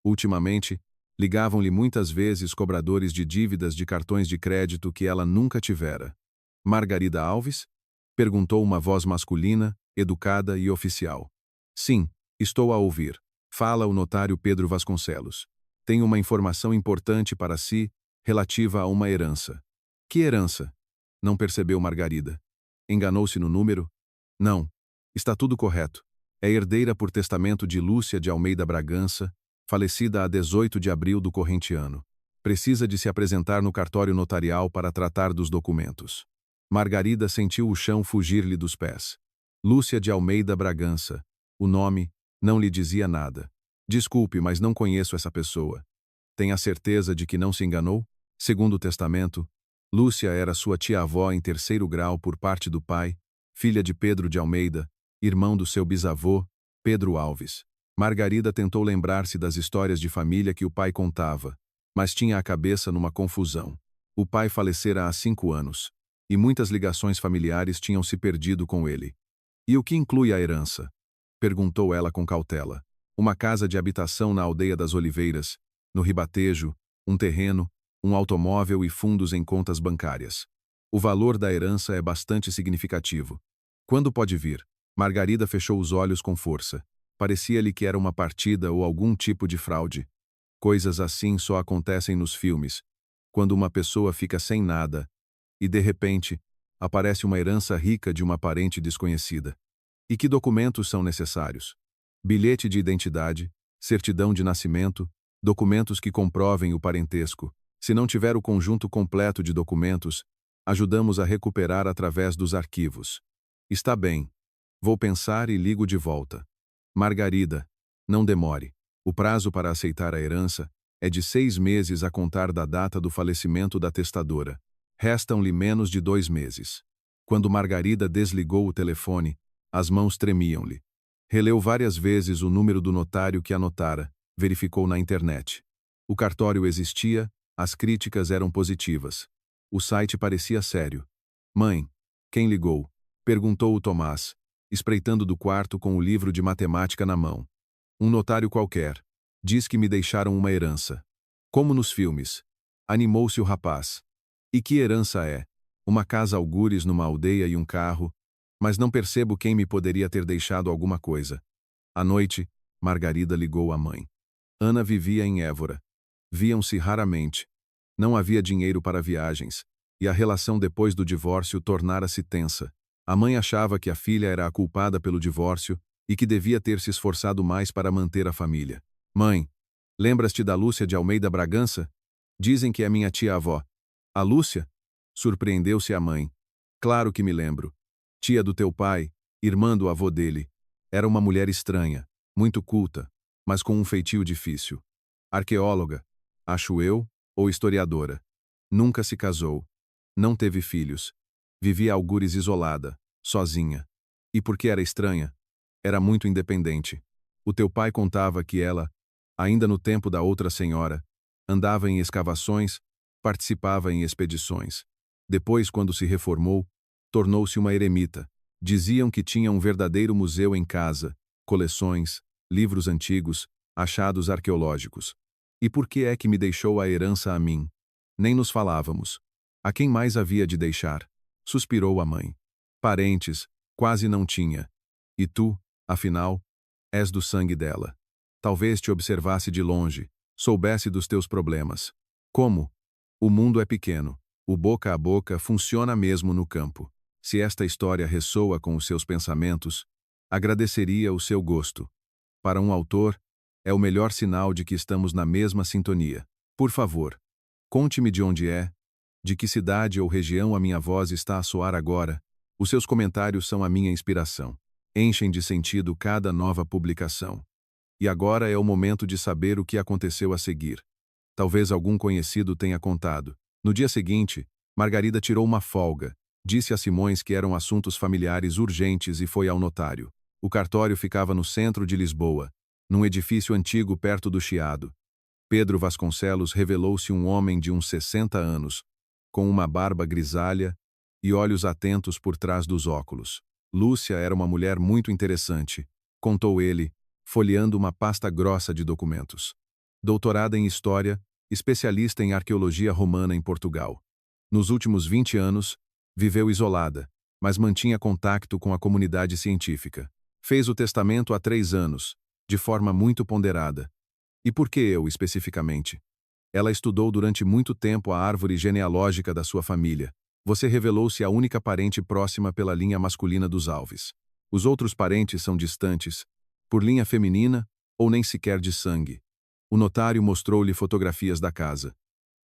Ultimamente, ligavam-lhe muitas vezes cobradores de dívidas de cartões de crédito que ela nunca tivera. Margarida Alves? Perguntou uma voz masculina, educada e oficial. Sim, estou a ouvir. Fala o notário Pedro Vasconcelos. Tenho uma informação importante para si, relativa a uma herança. Que herança? Não percebeu Margarida. Enganou-se no número? Não. Está tudo correto. É herdeira por testamento de Lúcia de Almeida Bragança, falecida a 18 de abril do corrente ano. Precisa de se apresentar no cartório notarial para tratar dos documentos. Margarida sentiu o chão fugir-lhe dos pés. Lúcia de Almeida Bragança. O nome não lhe dizia nada. Desculpe, mas não conheço essa pessoa. Tem a certeza de que não se enganou? Segundo o testamento, Lúcia era sua tia-avó em terceiro grau por parte do pai, filha de Pedro de Almeida, irmão do seu bisavô, Pedro Alves. Margarida tentou lembrar-se das histórias de família que o pai contava, mas tinha a cabeça numa confusão. O pai falecera há 5 anos, e muitas ligações familiares tinham se perdido com ele. E o que inclui a herança? Perguntou ela com cautela. Uma casa de habitação na aldeia das Oliveiras, no Ribatejo, um terreno, um automóvel e fundos em contas bancárias. O valor da herança é bastante significativo. Quando pode vir? Margarida fechou os olhos com força. Parecia-lhe que era uma partida ou algum tipo de fraude. Coisas assim só acontecem nos filmes, quando uma pessoa fica sem nada e, de repente, aparece uma herança rica de uma parente desconhecida. E que documentos são necessários? Bilhete de identidade, certidão de nascimento, documentos que comprovem o parentesco. Se não tiver o conjunto completo de documentos, ajudamos a recuperar através dos arquivos. Está bem. Vou pensar e ligo de volta. Margarida, não demore. O prazo para aceitar a herança é de 6 meses a contar da data do falecimento da testadora. Restam-lhe menos de 2 meses. Quando Margarida desligou o telefone, as mãos tremiam-lhe. Releu várias vezes o número do notário que anotara, verificou na internet. O cartório existia, as críticas eram positivas. O site parecia sério. Mãe, quem ligou? Perguntou o Tomás, espreitando do quarto com o livro de matemática na mão. Um notário qualquer. Diz que me deixaram uma herança. Como nos filmes. Animou-se o rapaz. E que herança é? Uma casa algures numa aldeia e um carro, mas não percebo quem me poderia ter deixado alguma coisa. À noite, Margarida ligou à mãe. Ana vivia em Évora. Viam-se raramente. Não havia dinheiro para viagens, e a relação depois do divórcio tornara-se tensa. A mãe achava que a filha era a culpada pelo divórcio e que devia ter se esforçado mais para manter a família. Mãe, lembras-te da Lúcia de Almeida Bragança? Dizem que é minha tia-avó. A Lúcia? Surpreendeu-se a mãe. Claro que me lembro. Tia do teu pai, irmã do avô dele. Era uma mulher estranha, muito culta, mas com um feitio difícil. Arqueóloga, acho eu, ou historiadora. Nunca se casou. Não teve filhos. Vivia algures isolada, sozinha. E porque era estranha? Era muito independente. O teu pai contava que ela, ainda no tempo da outra senhora, andava em escavações, participava em expedições. Depois, quando se reformou, tornou-se uma eremita. Diziam que tinha um verdadeiro museu em casa, coleções, livros antigos, achados arqueológicos. E por que é que me deixou a herança a mim? Nem nos falávamos. A quem mais havia de deixar? Suspirou a mãe. Parentes, quase não tinha. E tu, afinal, és do sangue dela. Talvez te observasse de longe, soubesse dos teus problemas. Como? O mundo é pequeno. O boca a boca funciona mesmo no campo. Se esta história ressoa com os seus pensamentos, agradeceria o seu gosto. Para um autor, é o melhor sinal de que estamos na mesma sintonia. Por favor, conte-me de onde é, de que cidade ou região a minha voz está a soar agora. Os seus comentários são a minha inspiração. Enchem de sentido cada nova publicação. E agora é o momento de saber o que aconteceu a seguir. Talvez algum conhecido tenha contado. No dia seguinte, Margarida tirou uma folga, disse a Simões que eram assuntos familiares urgentes e foi ao notário. O cartório ficava no centro de Lisboa, num edifício antigo perto do Chiado. Pedro Vasconcelos revelou-se um homem de uns 60 anos, com uma barba grisalha e olhos atentos por trás dos óculos. Lúcia era uma mulher muito interessante, contou ele, folheando uma pasta grossa de documentos. Doutorada em História, especialista em arqueologia romana em Portugal. Nos últimos 20 anos, viveu isolada, mas mantinha contato com a comunidade científica. Fez o testamento há 3 anos, de forma muito ponderada. E por que eu, especificamente? Ela estudou durante muito tempo a árvore genealógica da sua família. Você revelou-se a única parente próxima pela linha masculina dos Alves. Os outros parentes são distantes, por linha feminina ou nem sequer de sangue. O notário mostrou-lhe fotografias da casa.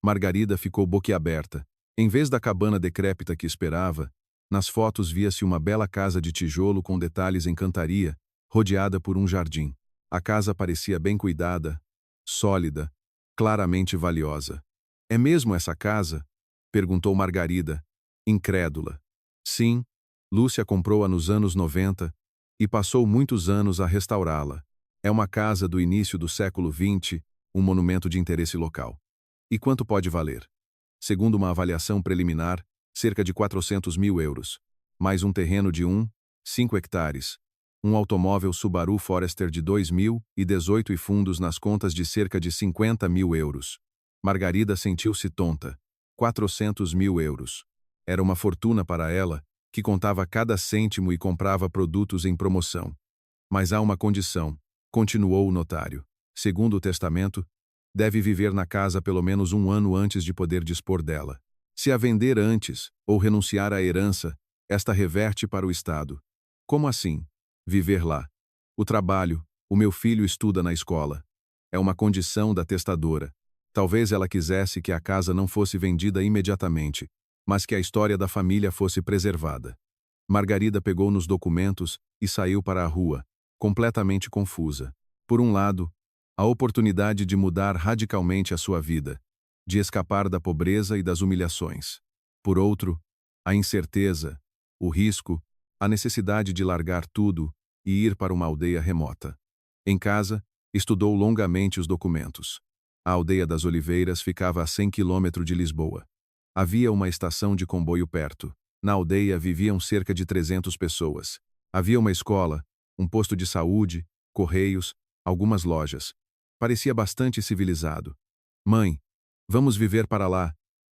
Margarida ficou boquiaberta. Em vez da cabana decrépita que esperava, nas fotos via-se uma bela casa de tijolo com detalhes em cantaria, rodeada por um jardim. A casa parecia bem cuidada, sólida, claramente valiosa. É mesmo essa casa? Perguntou Margarida, incrédula. Sim, Lúcia comprou-a nos anos 90 e passou muitos anos a restaurá-la. É uma casa do início do século XX, um monumento de interesse local. E quanto pode valer? Segundo uma avaliação preliminar, cerca de 400 mil euros. Mais um terreno de 5 hectares. Um automóvel Subaru Forester de 2018 e fundos nas contas de cerca de 50 mil euros. Margarida sentiu-se tonta. 400 mil euros. Era uma fortuna para ela, que contava cada cêntimo e comprava produtos em promoção. Mas há uma condição. Continuou o notário. Segundo o testamento, deve viver na casa pelo menos 1 ano antes de poder dispor dela. Se a vender antes ou renunciar à herança, esta reverte para o Estado. Como assim? Viver lá. O trabalho, o meu filho estuda na escola. É uma condição da testadora. Talvez ela quisesse que a casa não fosse vendida imediatamente, mas que a história da família fosse preservada. Margarida pegou nos documentos e saiu para a rua, completamente confusa. Por um lado, a oportunidade de mudar radicalmente a sua vida, de escapar da pobreza e das humilhações. Por outro, a incerteza, o risco, a necessidade de largar tudo e ir para uma aldeia remota. Em casa, estudou longamente os documentos. A aldeia das Oliveiras ficava a 100 quilômetros de Lisboa. Havia uma estação de comboio perto. Na aldeia viviam cerca de 300 pessoas. Havia uma escola, um posto de saúde, correios, algumas lojas. Parecia bastante civilizado. Mãe, vamos viver para lá.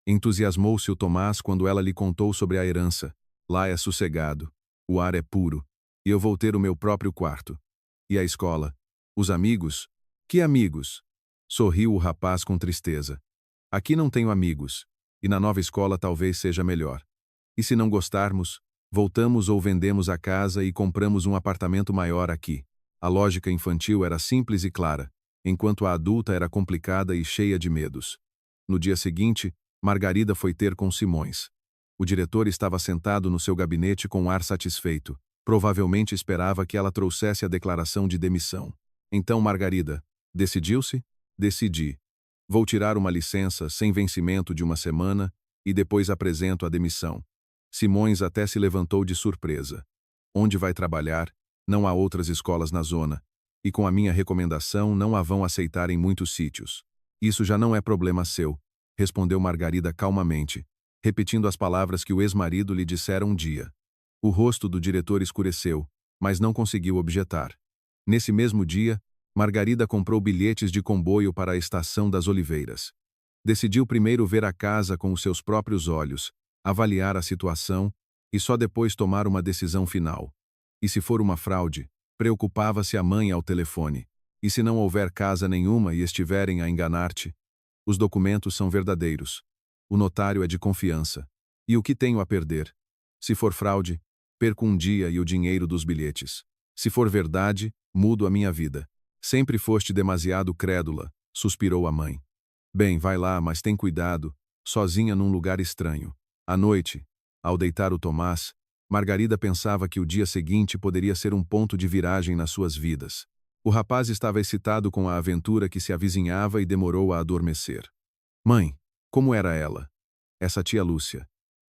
Entusiasmou-se o Tomás quando ela lhe contou sobre a herança. Lá é sossegado, o ar é puro, e eu vou ter o meu próprio quarto. E a escola? Os amigos? Que amigos? Sorriu o rapaz com tristeza. Aqui não tenho amigos, e na nova escola talvez seja melhor. E se não gostarmos, voltamos ou vendemos a casa e compramos um apartamento maior aqui. A lógica infantil era simples e clara, enquanto a adulta era complicada e cheia de medos. No dia seguinte, Margarida foi ter com Simões. O diretor estava sentado no seu gabinete com um ar satisfeito. Provavelmente esperava que ela trouxesse a declaração de demissão. Então, Margarida, decidiu-se? Decidi. Vou tirar uma licença sem vencimento de 1 semana e depois apresento a demissão. Simões até se levantou de surpresa. Onde vai trabalhar? Não há outras escolas na zona. E com a minha recomendação não a vão aceitar em muitos sítios. Isso já não é problema seu, respondeu Margarida calmamente, repetindo as palavras que o ex-marido lhe dissera um dia. O rosto do diretor escureceu, mas não conseguiu objetar. Nesse mesmo dia, Margarida comprou bilhetes de comboio para a Estação das Oliveiras. Decidiu primeiro ver a casa com os seus próprios olhos, avaliar a situação e só depois tomar uma decisão final. E se for uma fraude, preocupava-se a mãe ao telefone. E se não houver casa nenhuma e estiverem a enganar-te? Os documentos são verdadeiros. O notário é de confiança. E o que tenho a perder? Se for fraude, perco um dia e o dinheiro dos bilhetes. Se for verdade, mudo a minha vida. Sempre foste demasiado crédula, suspirou a mãe. Bem, vai lá, mas tem cuidado, sozinha num lugar estranho. À noite, ao deitar o Tomás, Margarida pensava que o dia seguinte poderia ser um ponto de viragem nas suas vidas. O rapaz estava excitado com a aventura que se avizinhava e demorou a adormecer. Mãe, como era ela? Essa tia Lúcia.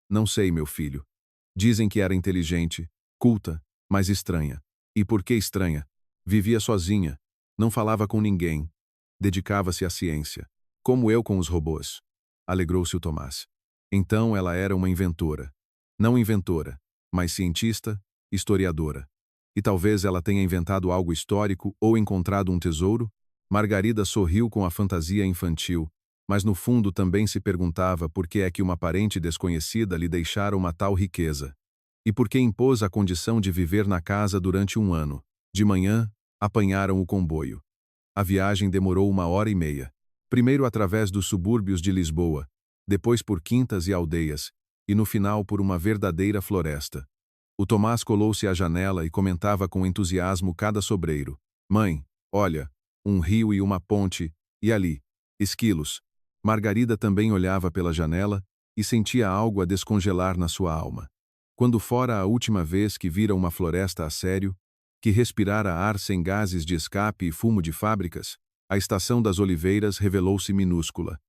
Não sei, meu filho. Dizem que era inteligente, culta, mas estranha. E por que estranha? Vivia sozinha, não falava com ninguém, dedicava-se à ciência, como eu com os robôs. Alegrou-se o Tomás. Então ela era uma inventora. Não inventora, mas cientista, historiadora. E talvez ela tenha inventado algo histórico ou encontrado um tesouro? Margarida sorriu com a fantasia infantil, mas no fundo também se perguntava por que é que uma parente desconhecida lhe deixara uma tal riqueza. E por que impôs a condição de viver na casa durante 1 ano. De manhã, apanharam o comboio. A viagem demorou 1 hora e meia. Primeiro através dos subúrbios de Lisboa, depois por quintas e aldeias, e no final por uma verdadeira floresta. O Tomás colou-se à janela e comentava com entusiasmo cada sobreiro. Mãe, olha, um rio e uma ponte, e ali, esquilos. Margarida também olhava pela janela e sentia algo a descongelar na sua alma. Quando fora a última vez que vira uma floresta a sério, que respirara ar sem gases de escape e fumo de fábricas, a Estação das Oliveiras revelou-se minúscula.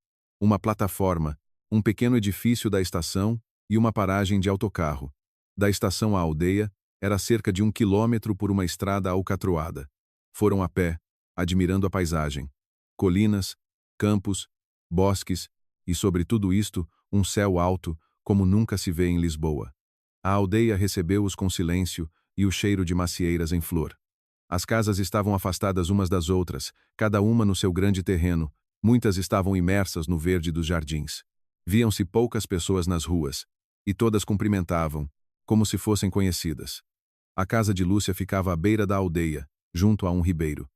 Uma plataforma, um pequeno edifício da estação e uma paragem de autocarro. Da estação à aldeia, era cerca de 1 quilômetro por uma estrada alcatroada. Foram a pé, admirando a paisagem. Colinas, campos, bosques e, sobre tudo isto, um céu alto, como nunca se vê em Lisboa. A aldeia recebeu-os com silêncio e o cheiro de macieiras em flor. As casas estavam afastadas umas das outras, cada uma no seu grande terreno, muitas estavam imersas no verde dos jardins. Viam-se poucas pessoas nas ruas, e todas cumprimentavam, como se fossem conhecidas. A casa de Lúcia ficava à beira da aldeia, junto a um ribeiro.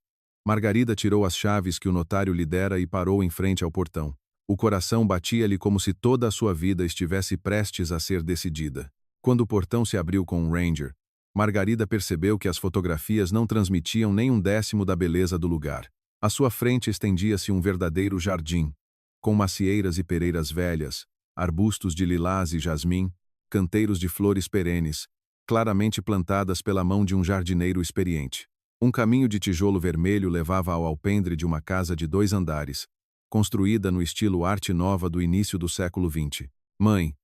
Margarida tirou as chaves que o notário lhe dera e parou em frente ao portão. O coração batia-lhe como se toda a sua vida estivesse prestes a ser decidida. Quando o portão se abriu com um ranger, Margarida percebeu que as fotografias não transmitiam nem um décimo da beleza do lugar. À sua frente estendia-se um verdadeiro jardim, com macieiras e pereiras velhas, arbustos de lilás e jasmim, canteiros de flores perenes, claramente plantadas pela mão de um jardineiro experiente. Um caminho de tijolo vermelho levava ao alpendre de uma casa de 2 andares, construída no estilo arte nova do início do século XX. Mãe,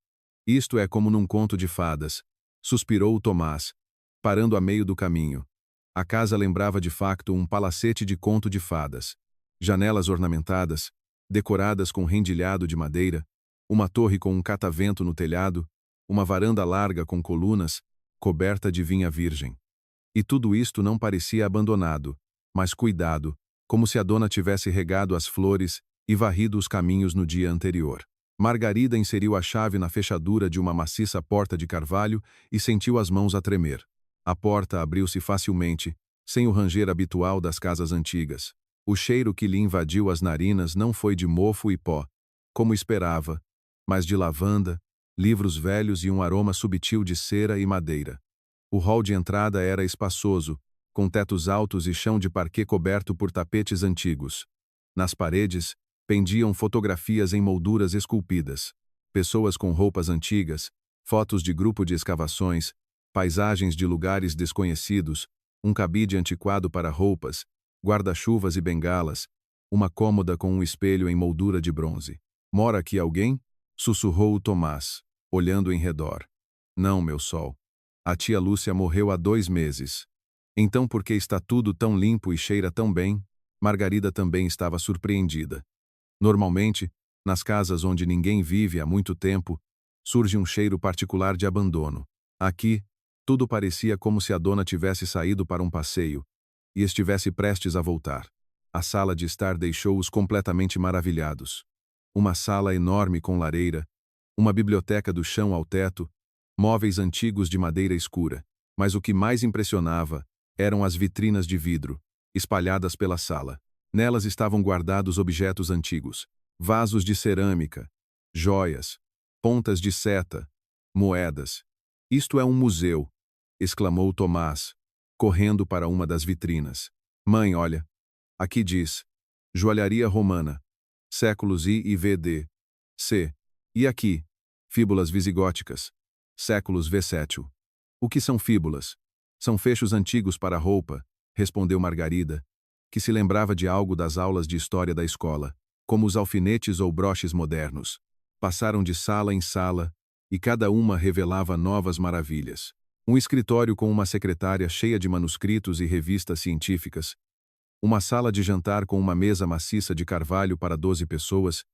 isto é como num conto de fadas, suspirou Tomás, parando a meio do caminho. A casa lembrava de facto um palacete de conto de fadas. Janelas ornamentadas, decoradas com rendilhado de madeira, uma torre com um catavento no telhado, uma varanda larga com colunas, coberta de vinha virgem. E tudo isto não parecia abandonado, mas cuidado, como se a dona tivesse regado as flores e varrido os caminhos no dia anterior. Margarida inseriu a chave na fechadura de uma maciça porta de carvalho e sentiu as mãos a tremer. A porta abriu-se facilmente, sem o ranger habitual das casas antigas. O cheiro que lhe invadiu as narinas não foi de mofo e pó, como esperava, mas de lavanda, livros velhos e um aroma subtil de cera e madeira. O hall de entrada era espaçoso, com tetos altos e chão de parquet coberto por tapetes antigos. Nas paredes, pendiam fotografias em molduras esculpidas. Pessoas com roupas antigas, fotos de grupo de escavações, paisagens de lugares desconhecidos, um cabide antiquado para roupas, guarda-chuvas e bengalas, uma cômoda com um espelho em moldura de bronze. Mora aqui alguém? Sussurrou o Tomás, olhando em redor. Não, meu sol. A tia Lúcia morreu há 2 meses. Então por que está tudo tão limpo e cheira tão bem? Margarida também estava surpreendida. Normalmente, nas casas onde ninguém vive há muito tempo, surge um cheiro particular de abandono. Aqui, tudo parecia como se a dona tivesse saído para um passeio e estivesse prestes a voltar. A sala de estar deixou-os completamente maravilhados. Uma sala enorme com lareira, uma biblioteca do chão ao teto, móveis antigos de madeira escura. Mas o que mais impressionava eram as vitrinas de vidro, espalhadas pela sala. Nelas estavam guardados objetos antigos, vasos de cerâmica, joias, pontas de seta, moedas. Isto é um museu, exclamou Tomás, correndo para uma das vitrinas. Mãe, olha. Aqui diz, joalharia romana, séculos I e VD. C. E aqui, fíbulas visigóticas, séculos V7. O que são fíbulas? São fechos antigos para roupa, respondeu Margarida, que se lembrava de algo das aulas de história da escola, como os alfinetes ou broches modernos. Passaram de sala em sala, e cada uma revelava novas maravilhas. Um escritório com uma secretária cheia de manuscritos e revistas científicas, uma sala de jantar com uma mesa maciça de carvalho para 12 pessoas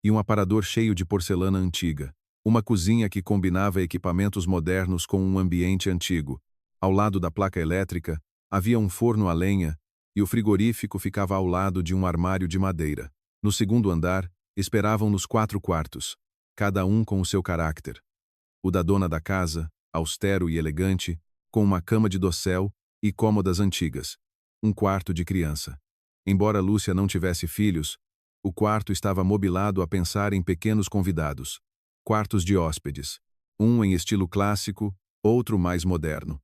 e um aparador cheio de porcelana antiga, uma cozinha que combinava equipamentos modernos com um ambiente antigo. Ao lado da placa elétrica, havia um forno a lenha e o frigorífico ficava ao lado de um armário de madeira. No segundo andar, esperavam-nos 4 quartos, cada um com o seu caráter. O da dona da casa, austero e elegante, com uma cama de dossel e cômodas antigas. Um quarto de criança. Embora Lúcia não tivesse filhos, o quarto estava mobilado a pensar em pequenos convidados. Quartos de hóspedes. Um em estilo clássico, outro mais moderno.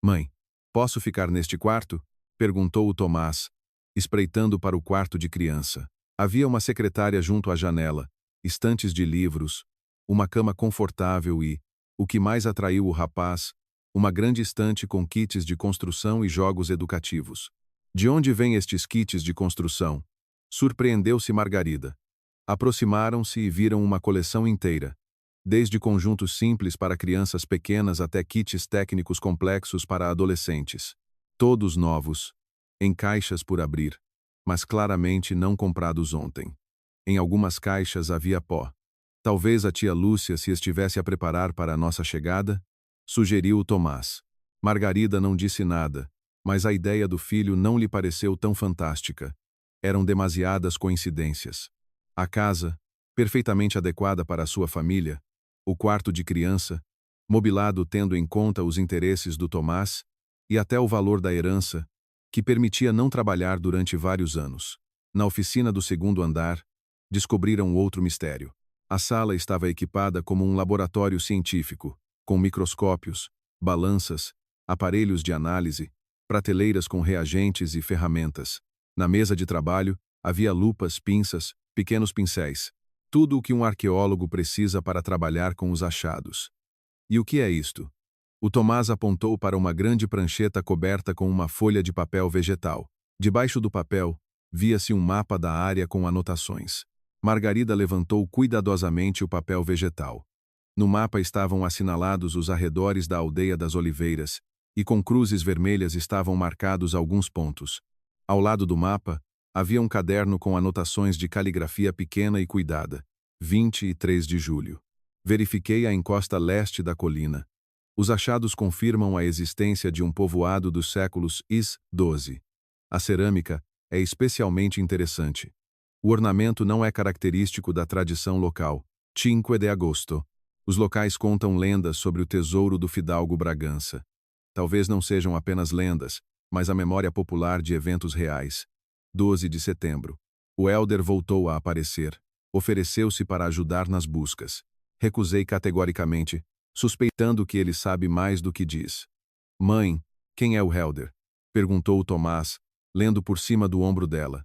Mãe, posso ficar neste quarto? Perguntou o Tomás, espreitando para o quarto de criança. Havia uma secretária junto à janela, estantes de livros, uma cama confortável e, o que mais atraiu o rapaz, uma grande estante com kits de construção e jogos educativos. De onde vêm estes kits de construção? Surpreendeu-se Margarida. Aproximaram-se e viram uma coleção inteira, desde conjuntos simples para crianças pequenas até kits técnicos complexos para adolescentes. Todos novos, em caixas por abrir, mas claramente não comprados ontem. Em algumas caixas havia pó. Talvez a tia Lúcia se estivesse a preparar para a nossa chegada? Sugeriu o Tomás. Margarida não disse nada, mas a ideia do filho não lhe pareceu tão fantástica. Eram demasiadas coincidências. A casa, perfeitamente adequada para a sua família, o quarto de criança, mobilado tendo em conta os interesses do Tomás, e até o valor da herança, que permitia não trabalhar durante vários anos. Na oficina do segundo andar, descobriram outro mistério. A sala estava equipada como um laboratório científico, com microscópios, balanças, aparelhos de análise, prateleiras com reagentes e ferramentas. Na mesa de trabalho, havia lupas, pinças, pequenos pincéis. Tudo o que um arqueólogo precisa para trabalhar com os achados. E o que é isto? O Tomás apontou para uma grande prancheta coberta com uma folha de papel vegetal. Debaixo do papel, via-se um mapa da área com anotações. Margarida levantou cuidadosamente o papel vegetal. No mapa estavam assinalados os arredores da aldeia das Oliveiras, e com cruzes vermelhas estavam marcados alguns pontos. Ao lado do mapa, havia um caderno com anotações de caligrafia pequena e cuidada. 23 de julho. Verifiquei a encosta leste da colina. Os achados confirmam a existência de um povoado dos séculos XII. A cerâmica é especialmente interessante. O ornamento não é característico da tradição local. 5 de agosto. Os locais contam lendas sobre o tesouro do fidalgo Bragança. Talvez não sejam apenas lendas, mas a memória popular de eventos reais. 12 de setembro. O Helder voltou a aparecer. Ofereceu-se para ajudar nas buscas. Recusei categoricamente, suspeitando que ele sabe mais do que diz. Mãe, quem é o Helder? Perguntou o Tomás, lendo por cima do ombro dela.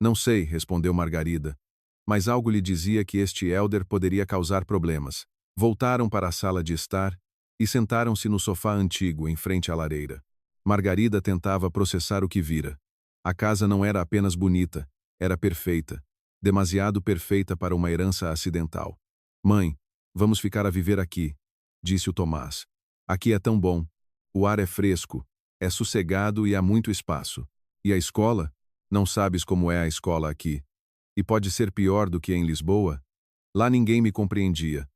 Não sei, respondeu Margarida. Mas algo lhe dizia que este Helder poderia causar problemas. Voltaram para a sala de estar e sentaram-se no sofá antigo, em frente à lareira. Margarida tentava processar o que vira. A casa não era apenas bonita, era perfeita. Demasiado perfeita para uma herança acidental. Mãe, vamos ficar a viver aqui, disse o Tomás. Aqui é tão bom. O ar é fresco, é sossegado e há muito espaço. E a escola? Não sabes como é a escola aqui. E pode ser pior do que em Lisboa? Lá ninguém me compreendia.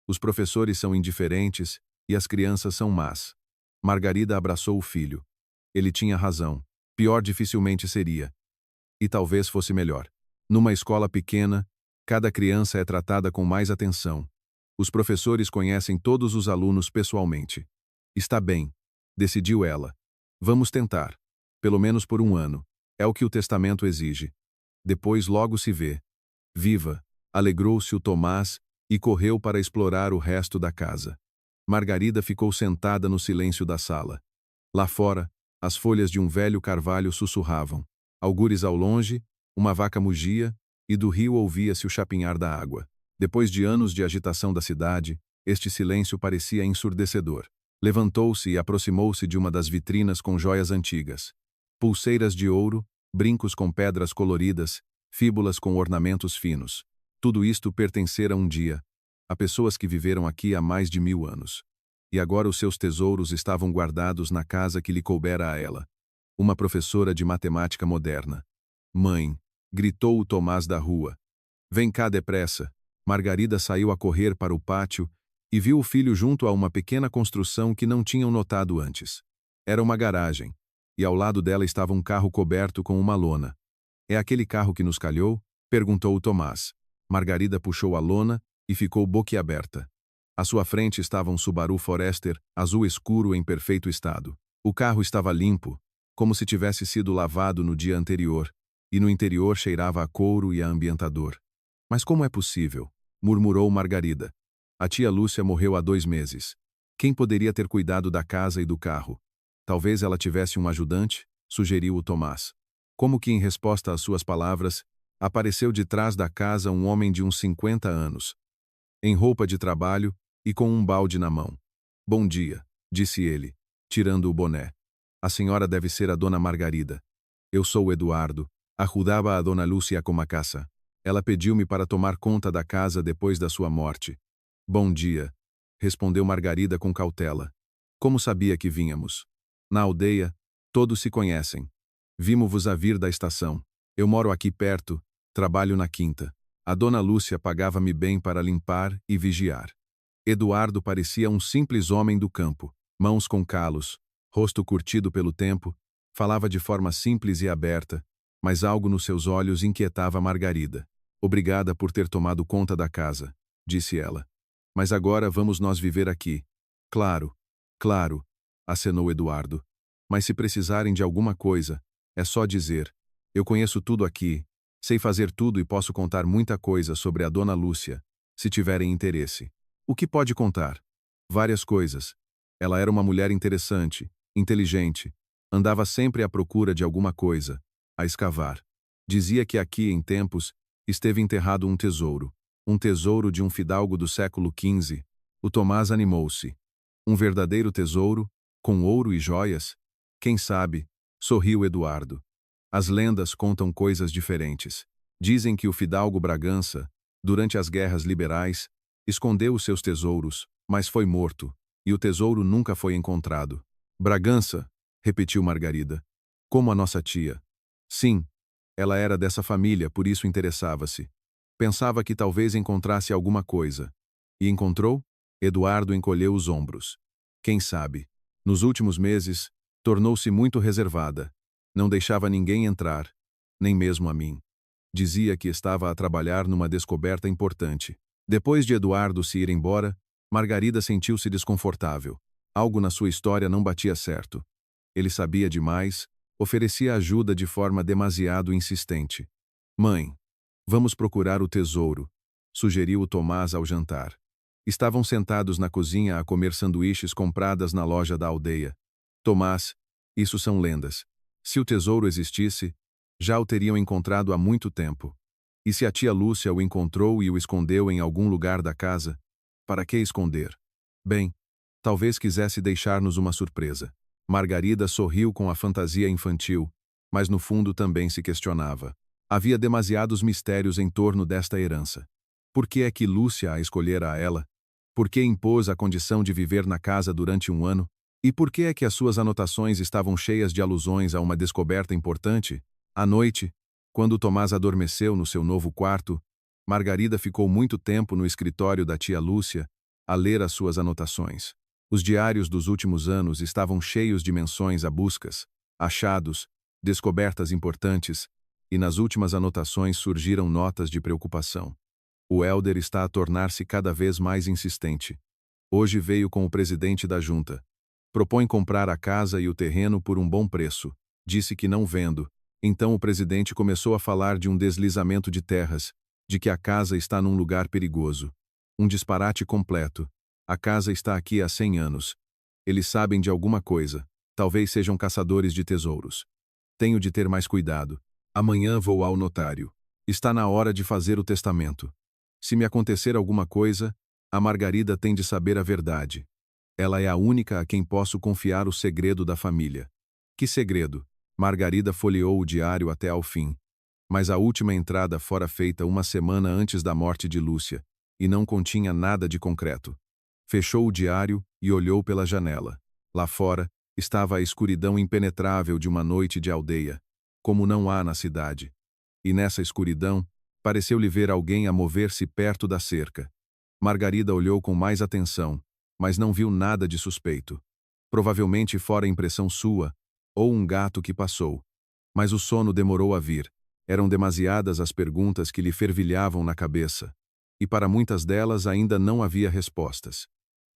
Os professores são indiferentes e as crianças são más. Margarida abraçou o filho. Ele tinha razão. Pior dificilmente seria. E talvez fosse melhor. Numa escola pequena, cada criança é tratada com mais atenção. Os professores conhecem todos os alunos pessoalmente. Está bem, decidiu ela. Vamos tentar. Pelo menos por um ano. É o que o testamento exige. Depois logo se vê. Viva! Alegrou-se o Tomás e correu para explorar o resto da casa. Margarida ficou sentada no silêncio da sala. Lá fora, as folhas de um velho carvalho sussurravam. Algures ao longe, uma vaca mugia, e do rio ouvia-se o chapinhar da água. Depois de anos de agitação da cidade, este silêncio parecia ensurdecedor. Levantou-se e aproximou-se de uma das vitrinas com joias antigas. Pulseiras de ouro, brincos com pedras coloridas, fíbulas com ornamentos finos. Tudo isto pertencera um dia a pessoas que viveram aqui há mais de 1000 anos. E agora os seus tesouros estavam guardados na casa que lhe coubera a ela. Uma professora de matemática moderna. Mãe, gritou o Tomás da rua. Vem cá depressa. Margarida saiu a correr para o pátio e viu o filho junto a uma pequena construção que não tinham notado antes. Era uma garagem, e ao lado dela estava um carro coberto com uma lona. É aquele carro que nos calhou? Perguntou o Tomás. Margarida puxou a lona e ficou boquiaberta. À sua frente estava um Subaru Forester, azul escuro em perfeito estado. O carro estava limpo, como se tivesse sido lavado no dia anterior, e no interior cheirava a couro e a ambientador. Mas como é possível? Murmurou Margarida. A tia Lúcia morreu há 2 meses. Quem poderia ter cuidado da casa e do carro? Talvez ela tivesse um ajudante? Sugeriu o Tomás. Como que em resposta às suas palavras, apareceu de trás da casa um homem de uns 50 anos, em roupa de trabalho e com um balde na mão. Bom dia, disse ele, tirando o boné. A senhora deve ser a dona Margarida. Eu sou o Eduardo. Ajudava a dona Lúcia com a casa. Ela pediu-me para tomar conta da casa depois da sua morte. Bom dia, respondeu Margarida com cautela. Como sabia que vínhamos? Na aldeia, todos se conhecem. Vimo-vos a vir da estação. Eu moro aqui perto, trabalho na quinta. A dona Lúcia pagava-me bem para limpar e vigiar. Eduardo parecia um simples homem do campo, mãos com calos, rosto curtido pelo tempo, falava de forma simples e aberta, mas algo nos seus olhos inquietava Margarida. Obrigada por ter tomado conta da casa, disse ela. Mas agora vamos nós viver aqui. Claro, claro, acenou Eduardo. Mas se precisarem de alguma coisa, É só dizer. Eu conheço tudo aqui, sei fazer tudo e posso contar muita coisa sobre a Dona Lúcia, se tiverem interesse. O que pode contar? Várias coisas. Ela era uma mulher interessante, inteligente, andava sempre à procura de alguma coisa, a escavar. Dizia que aqui, em tempos, esteve enterrado um tesouro de um fidalgo do século XV. O Tomás animou-se. Um verdadeiro tesouro, com ouro e joias? Quem sabe? Sorriu Eduardo. As lendas contam coisas diferentes. Dizem que o fidalgo Bragança, durante as guerras liberais, escondeu os seus tesouros, mas foi morto, e o tesouro nunca foi encontrado. Bragança, repetiu Margarida. Como a nossa tia. Sim, ela era dessa família, por isso interessava-se. Pensava que talvez encontrasse alguma coisa. E encontrou? Eduardo encolheu os ombros. Quem sabe? Nos últimos meses, tornou-se muito reservada. Não deixava ninguém entrar, nem mesmo a mim. Dizia que estava a trabalhar numa descoberta importante. Depois de Eduardo se ir embora, Margarida sentiu-se desconfortável. Algo na sua história não batia certo. Ele sabia demais, oferecia ajuda de forma demasiado insistente. Mãe, vamos procurar o tesouro, sugeriu o Tomás ao jantar. Estavam sentados na cozinha a comer sanduíches compradas na loja da aldeia. Tomás, isso são lendas. Se o tesouro existisse, já o teriam encontrado há muito tempo. E se a tia Lúcia o encontrou e o escondeu em algum lugar da casa? Para que esconder? Bem, talvez quisesse deixar-nos uma surpresa. Margarida sorriu com a fantasia infantil, mas no fundo também se questionava. Havia demasiados mistérios em torno desta herança. Por que é que Lúcia a escolhera a ela? Por que impôs a condição de viver na casa durante um ano? E por que é que as suas anotações estavam cheias de alusões a uma descoberta importante? À noite, quando Tomás adormeceu no seu novo quarto, Margarida ficou muito tempo no escritório da tia Lúcia, a ler as suas anotações. Os diários dos últimos anos estavam cheios de menções a buscas, achados, descobertas importantes, e nas últimas anotações surgiram notas de preocupação. O Hélder está a tornar-se cada vez mais insistente. Hoje veio com o presidente da junta. Propõe comprar a casa e o terreno por um bom preço. Disse que não vendo. Então o presidente começou a falar de um deslizamento de terras, de que a casa está num lugar perigoso. Um disparate completo. A casa está aqui há 100 anos. Eles sabem de alguma coisa. Talvez sejam caçadores de tesouros. Tenho de ter mais cuidado. Amanhã vou ao notário. Está na hora de fazer o testamento. Se me acontecer alguma coisa, a Margarida tem de saber a verdade. Ela é a única a quem posso confiar o segredo da família. Que segredo? Margarida folheou o diário até ao fim. Mas a última entrada fora feita uma semana antes da morte de Lúcia, e não continha nada de concreto. Fechou o diário e olhou pela janela. Lá fora, estava a escuridão impenetrável de uma noite de aldeia, como não há na cidade. E nessa escuridão, pareceu-lhe ver alguém a mover-se perto da cerca. Margarida olhou com mais atenção, mas não viu nada de suspeito. Provavelmente fora impressão sua, ou um gato que passou. Mas o sono demorou a vir. Eram demasiadas as perguntas que lhe fervilhavam na cabeça. E para muitas delas ainda não havia respostas.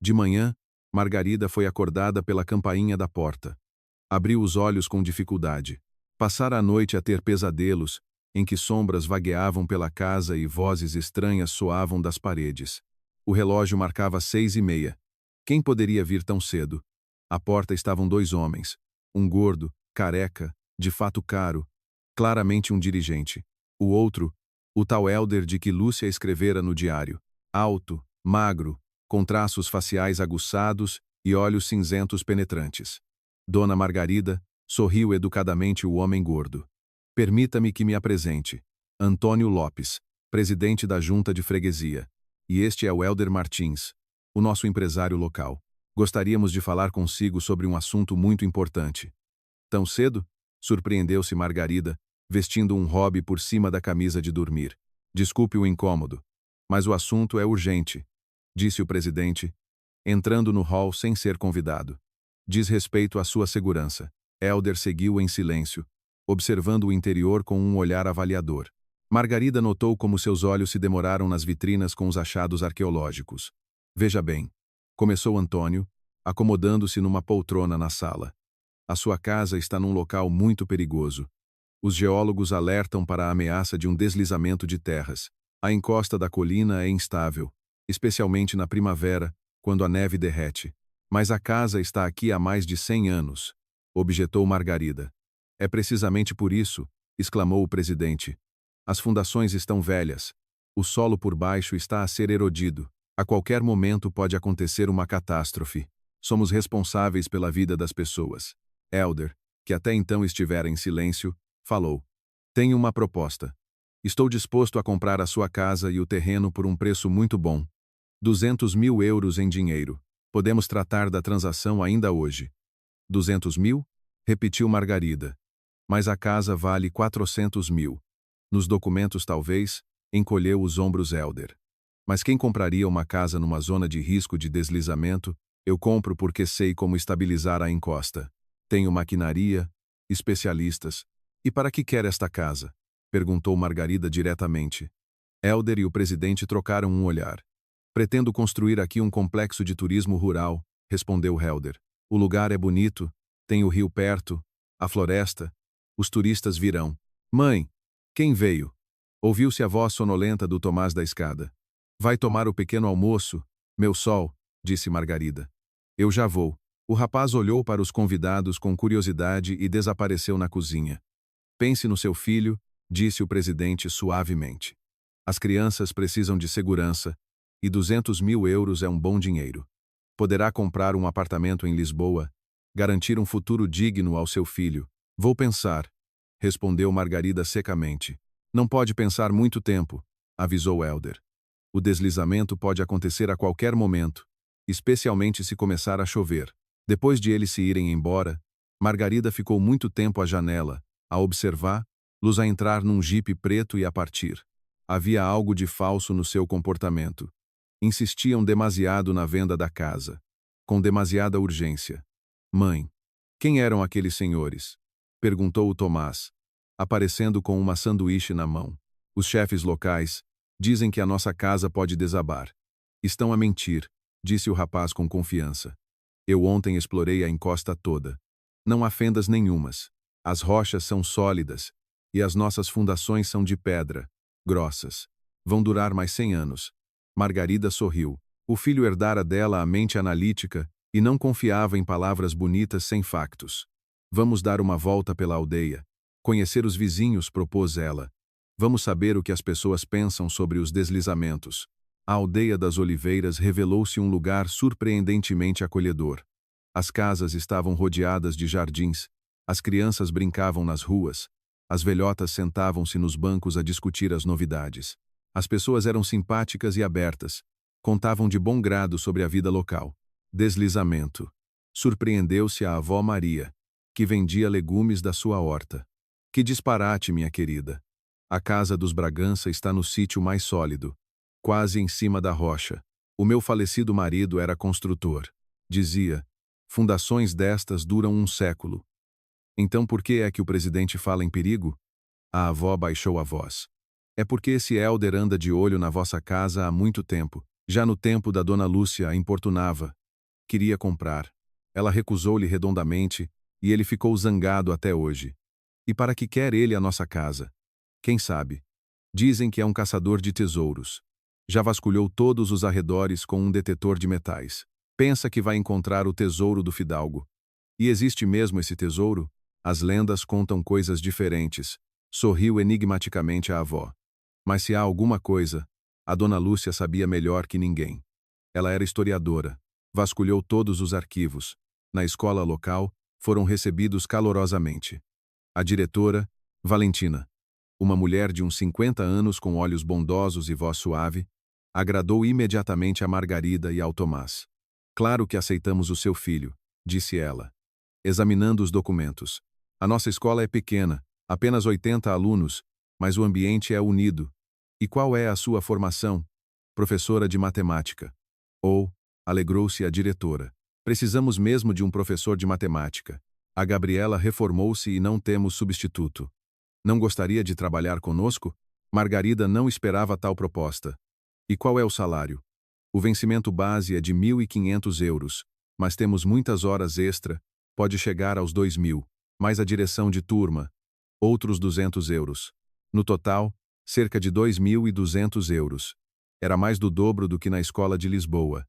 De manhã, Margarida foi acordada pela campainha da porta. Abriu os olhos com dificuldade. Passara a noite a ter pesadelos, em que sombras vagueavam pela casa e vozes estranhas soavam das paredes. O relógio marcava 6:30. Quem poderia vir tão cedo? À porta estavam 2 homens. Um gordo, careca, de fato caro, claramente um dirigente. O outro, o tal Hélder de que Lúcia escrevera no diário. Alto, magro, com traços faciais aguçados e olhos cinzentos penetrantes. Dona Margarida, sorriu educadamente o homem gordo. Permita-me que me apresente. Antônio Lopes, presidente da junta de freguesia. E este é o Hélder Martins, o nosso empresário local. Gostaríamos de falar consigo sobre um assunto muito importante. Tão cedo? Surpreendeu-se Margarida, vestindo um robe por cima da camisa de dormir. Desculpe o incômodo, mas o assunto é urgente, disse o presidente, entrando no hall sem ser convidado. Diz respeito à sua segurança. Hélder seguiu em silêncio, observando o interior com um olhar avaliador. Margarida notou como seus olhos se demoraram nas vitrinas com os achados arqueológicos. Veja bem, começou Antônio, acomodando-se numa poltrona na sala. A sua casa está num local muito perigoso. Os geólogos alertam para a ameaça de um deslizamento de terras. A encosta da colina é instável, especialmente na primavera, quando a neve derrete. Mas a casa está aqui há mais de 100 anos, objetou Margarida. É precisamente por isso, exclamou o presidente. As fundações estão velhas. O solo por baixo está a ser erodido. A qualquer momento pode acontecer uma catástrofe. Somos responsáveis pela vida das pessoas. Elder, que até então estivera em silêncio, falou. Tenho uma proposta. Estou disposto a comprar a sua casa e o terreno por um preço muito bom. 200 mil euros em dinheiro. Podemos tratar da transação ainda hoje. 200 mil? Repetiu Margarida. Mas a casa vale 400 mil. Nos documentos talvez, encolheu os ombros Elder. Mas quem compraria uma casa numa zona de risco de deslizamento? Eu compro porque sei como estabilizar a encosta. Tenho maquinaria, especialistas. E para que quer esta casa? Perguntou Margarida diretamente. Elder e o presidente trocaram um olhar. Pretendo construir aqui um complexo de turismo rural, respondeu Helder. O lugar é bonito, tem o rio perto, a floresta. Os turistas virão. Mãe, quem veio? Ouviu-se a voz sonolenta do Tomás da escada. Vai tomar o pequeno almoço, meu sol, disse Margarida. Eu já vou. O rapaz olhou para os convidados com curiosidade e desapareceu na cozinha. Pense no seu filho, disse o presidente suavemente. As crianças precisam de segurança, e 200 mil euros é um bom dinheiro. Poderá comprar um apartamento em Lisboa, garantir um futuro digno ao seu filho. Vou pensar, respondeu Margarida secamente. Não pode pensar muito tempo, avisou Elder. O deslizamento pode acontecer a qualquer momento, especialmente se começar a chover. Depois de eles se irem embora, Margarida ficou muito tempo à janela, a observar-los a entrar num jipe preto e a partir. Havia algo de falso no seu comportamento. Insistiam demasiado na venda da casa, com demasiada urgência. Mãe, quem eram aqueles senhores? Perguntou o Tomás, aparecendo com uma sanduíche na mão. Os chefes locais dizem que a nossa casa pode desabar. Estão a mentir, disse o rapaz com confiança. Eu ontem explorei a encosta toda. Não há fendas nenhumas. As rochas são sólidas, e as nossas fundações são de pedra, grossas. Vão durar mais 100 anos. Margarida sorriu. O filho herdara dela a mente analítica e não confiava em palavras bonitas sem factos. Vamos dar uma volta pela aldeia. Conhecer os vizinhos, propôs ela. Vamos saber o que as pessoas pensam sobre os deslizamentos. A aldeia das Oliveiras revelou-se um lugar surpreendentemente acolhedor. As casas estavam rodeadas de jardins, as crianças brincavam nas ruas, as velhotas sentavam-se nos bancos a discutir as novidades. As pessoas eram simpáticas e abertas, contavam de bom grado sobre a vida local. Deslizamento. Surpreendeu-se a avó Maria, que vendia legumes da sua horta. Que disparate, minha querida. A casa dos Bragança está no sítio mais sólido, quase em cima da rocha. O meu falecido marido era construtor. Dizia, fundações destas duram um século. Então por que é que o presidente fala em perigo? A avó baixou a voz. É porque esse Elder anda de olho na vossa casa há muito tempo. Já no tempo da dona Lúcia a importunava. Queria comprar. Ela recusou-lhe redondamente, e ele ficou zangado até hoje. E para que quer ele a nossa casa? Quem sabe? Dizem que é um caçador de tesouros. Já vasculhou todos os arredores com um detetor de metais. Pensa que vai encontrar o tesouro do fidalgo. E existe mesmo esse tesouro? As lendas contam coisas diferentes. Sorriu enigmaticamente a avó. Mas se há alguma coisa, a dona Lúcia sabia melhor que ninguém. Ela era historiadora. Vasculhou todos os arquivos. Na escola local, foram recebidos calorosamente. A diretora, Valentina, uma mulher de uns 50 anos com olhos bondosos e voz suave, agradou imediatamente a Margarida e ao Tomás. Claro que aceitamos o seu filho, disse ela, examinando os documentos. A nossa escola é pequena, apenas 80 alunos, mas o ambiente é unido. E qual é a sua formação? Professora de matemática. Alegrou-se a diretora. Precisamos mesmo de um professor de matemática. A Gabriela reformou-se e não temos substituto. Não gostaria de trabalhar conosco? Margarida não esperava tal proposta. E qual é o salário? O vencimento base é de 1.500 euros, mas temos muitas horas extra, Pode chegar aos 2.000, mais a direção de turma, outros 200 euros. No total, cerca de 2.200 euros. Era mais do dobro do que na escola de Lisboa.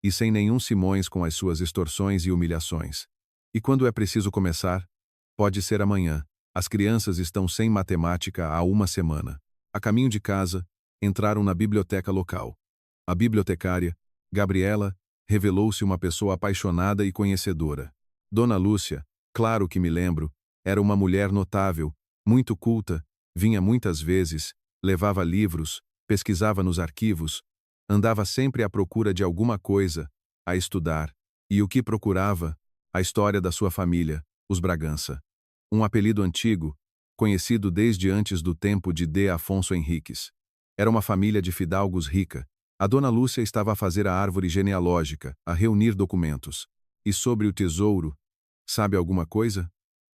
E sem nenhum Simões com as suas extorsões e humilhações. E quando é preciso começar? Pode ser amanhã. As crianças estão sem matemática há uma semana. A caminho de casa, entraram na biblioteca local. A bibliotecária, Gabriela, revelou-se uma pessoa apaixonada e conhecedora. Dona Lúcia, claro que me lembro, era uma mulher notável, muito culta, vinha muitas vezes, levava livros, pesquisava nos arquivos, andava sempre à procura de alguma coisa, a estudar, e o que procurava? A história da sua família, os Bragança. Um apelido antigo, conhecido desde antes do tempo de D. Afonso Henriques. Era uma família de fidalgos rica. A Dona Lúcia estava a fazer a árvore genealógica, a reunir documentos. E sobre o tesouro, sabe alguma coisa?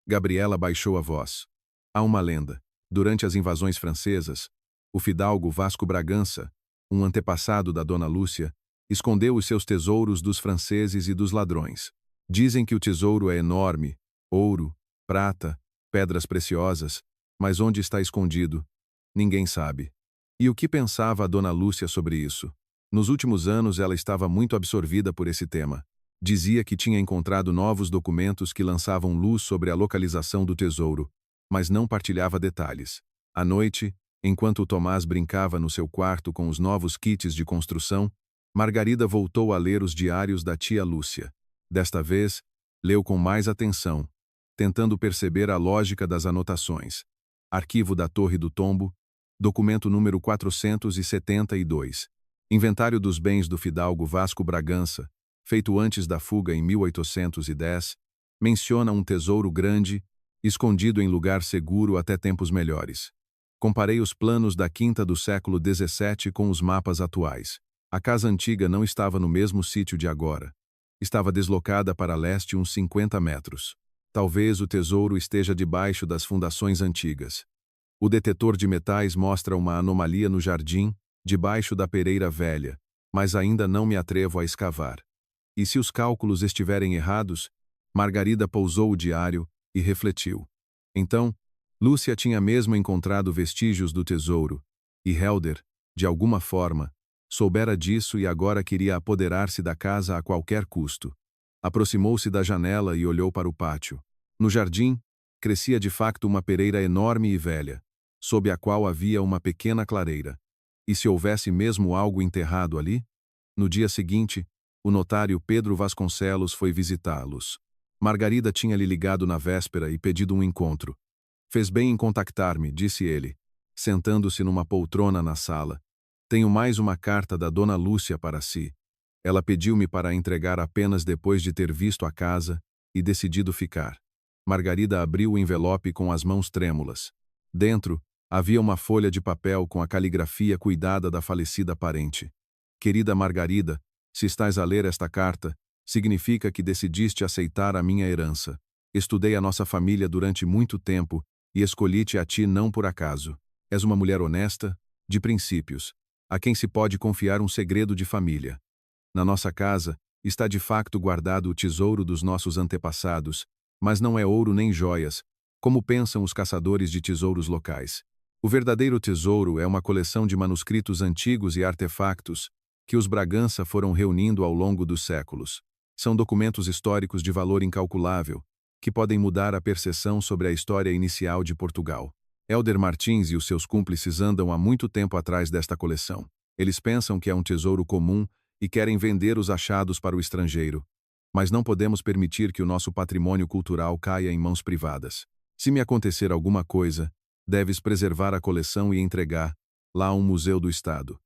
Gabriela baixou a voz. Há uma lenda. Durante as invasões francesas, o fidalgo Vasco Bragança, um antepassado da Dona Lúcia, escondeu os seus tesouros dos franceses e dos ladrões. Dizem que o tesouro é enorme, ouro, prata, pedras preciosas, mas onde está escondido? Ninguém sabe. E o que pensava a Dona Lúcia sobre isso? Nos últimos anos ela estava muito absorvida por esse tema. Dizia que tinha encontrado novos documentos que lançavam luz sobre a localização do tesouro, mas não partilhava detalhes. À noite, enquanto o Tomás brincava no seu quarto com os novos kits de construção, Margarida voltou a ler os diários da tia Lúcia. Desta vez, leu com mais atenção, tentando perceber a lógica das anotações. Arquivo da Torre do Tombo, documento número 472. Inventário dos bens do fidalgo Vasco Bragança, feito antes da fuga em 1810, menciona um tesouro grande, escondido em lugar seguro até tempos melhores. Comparei os planos da quinta do século XVII com os mapas atuais. A casa antiga não estava no mesmo sítio de agora. Estava deslocada para leste uns 50 metros. Talvez o tesouro esteja debaixo das fundações antigas. O detetor de metais mostra uma anomalia no jardim, debaixo da pereira velha, mas ainda não me atrevo a escavar. E se os cálculos estiverem errados? Margarida pousou o diário e refletiu. Então, Lúcia tinha mesmo encontrado vestígios do tesouro, e Helder, de alguma forma, soubera disso e agora queria apoderar-se da casa a qualquer custo. Aproximou-se da janela e olhou para o pátio. No jardim, crescia de facto uma pereira enorme e velha, sob a qual havia uma pequena clareira. E se houvesse mesmo algo enterrado ali? No dia seguinte, o notário Pedro Vasconcelos foi visitá-los. Margarida tinha-lhe ligado na véspera e pedido um encontro. Fez bem em contactar-me, disse ele, sentando-se numa poltrona na sala. Tenho mais uma carta da Dona Lúcia para si. Ela pediu-me para entregar apenas depois de ter visto a casa e decidido ficar. Margarida abriu o envelope com as mãos trêmulas. Dentro, havia uma folha de papel com a caligrafia cuidada da falecida parente. Querida Margarida, se estás a ler esta carta, significa que decidiste aceitar a minha herança. Estudei a nossa família durante muito tempo e escolhi-te a ti não por acaso. És uma mulher honesta, de princípios, a quem se pode confiar um segredo de família. Na nossa casa, está de facto guardado o tesouro dos nossos antepassados, mas não é ouro nem joias, como pensam os caçadores de tesouros locais. O verdadeiro tesouro é uma coleção de manuscritos antigos e artefactos que os Bragança foram reunindo ao longo dos séculos. São documentos históricos de valor incalculável, que podem mudar a percepção sobre a história inicial de Portugal. Helder Martins e os seus cúmplices andam há muito tempo atrás desta coleção. Eles pensam que é um tesouro comum e querem vender os achados para o estrangeiro. Mas não podemos permitir que o nosso patrimônio cultural caia em mãos privadas. Se me acontecer alguma coisa, deves preservar a coleção e entregar lá a um museu do Estado.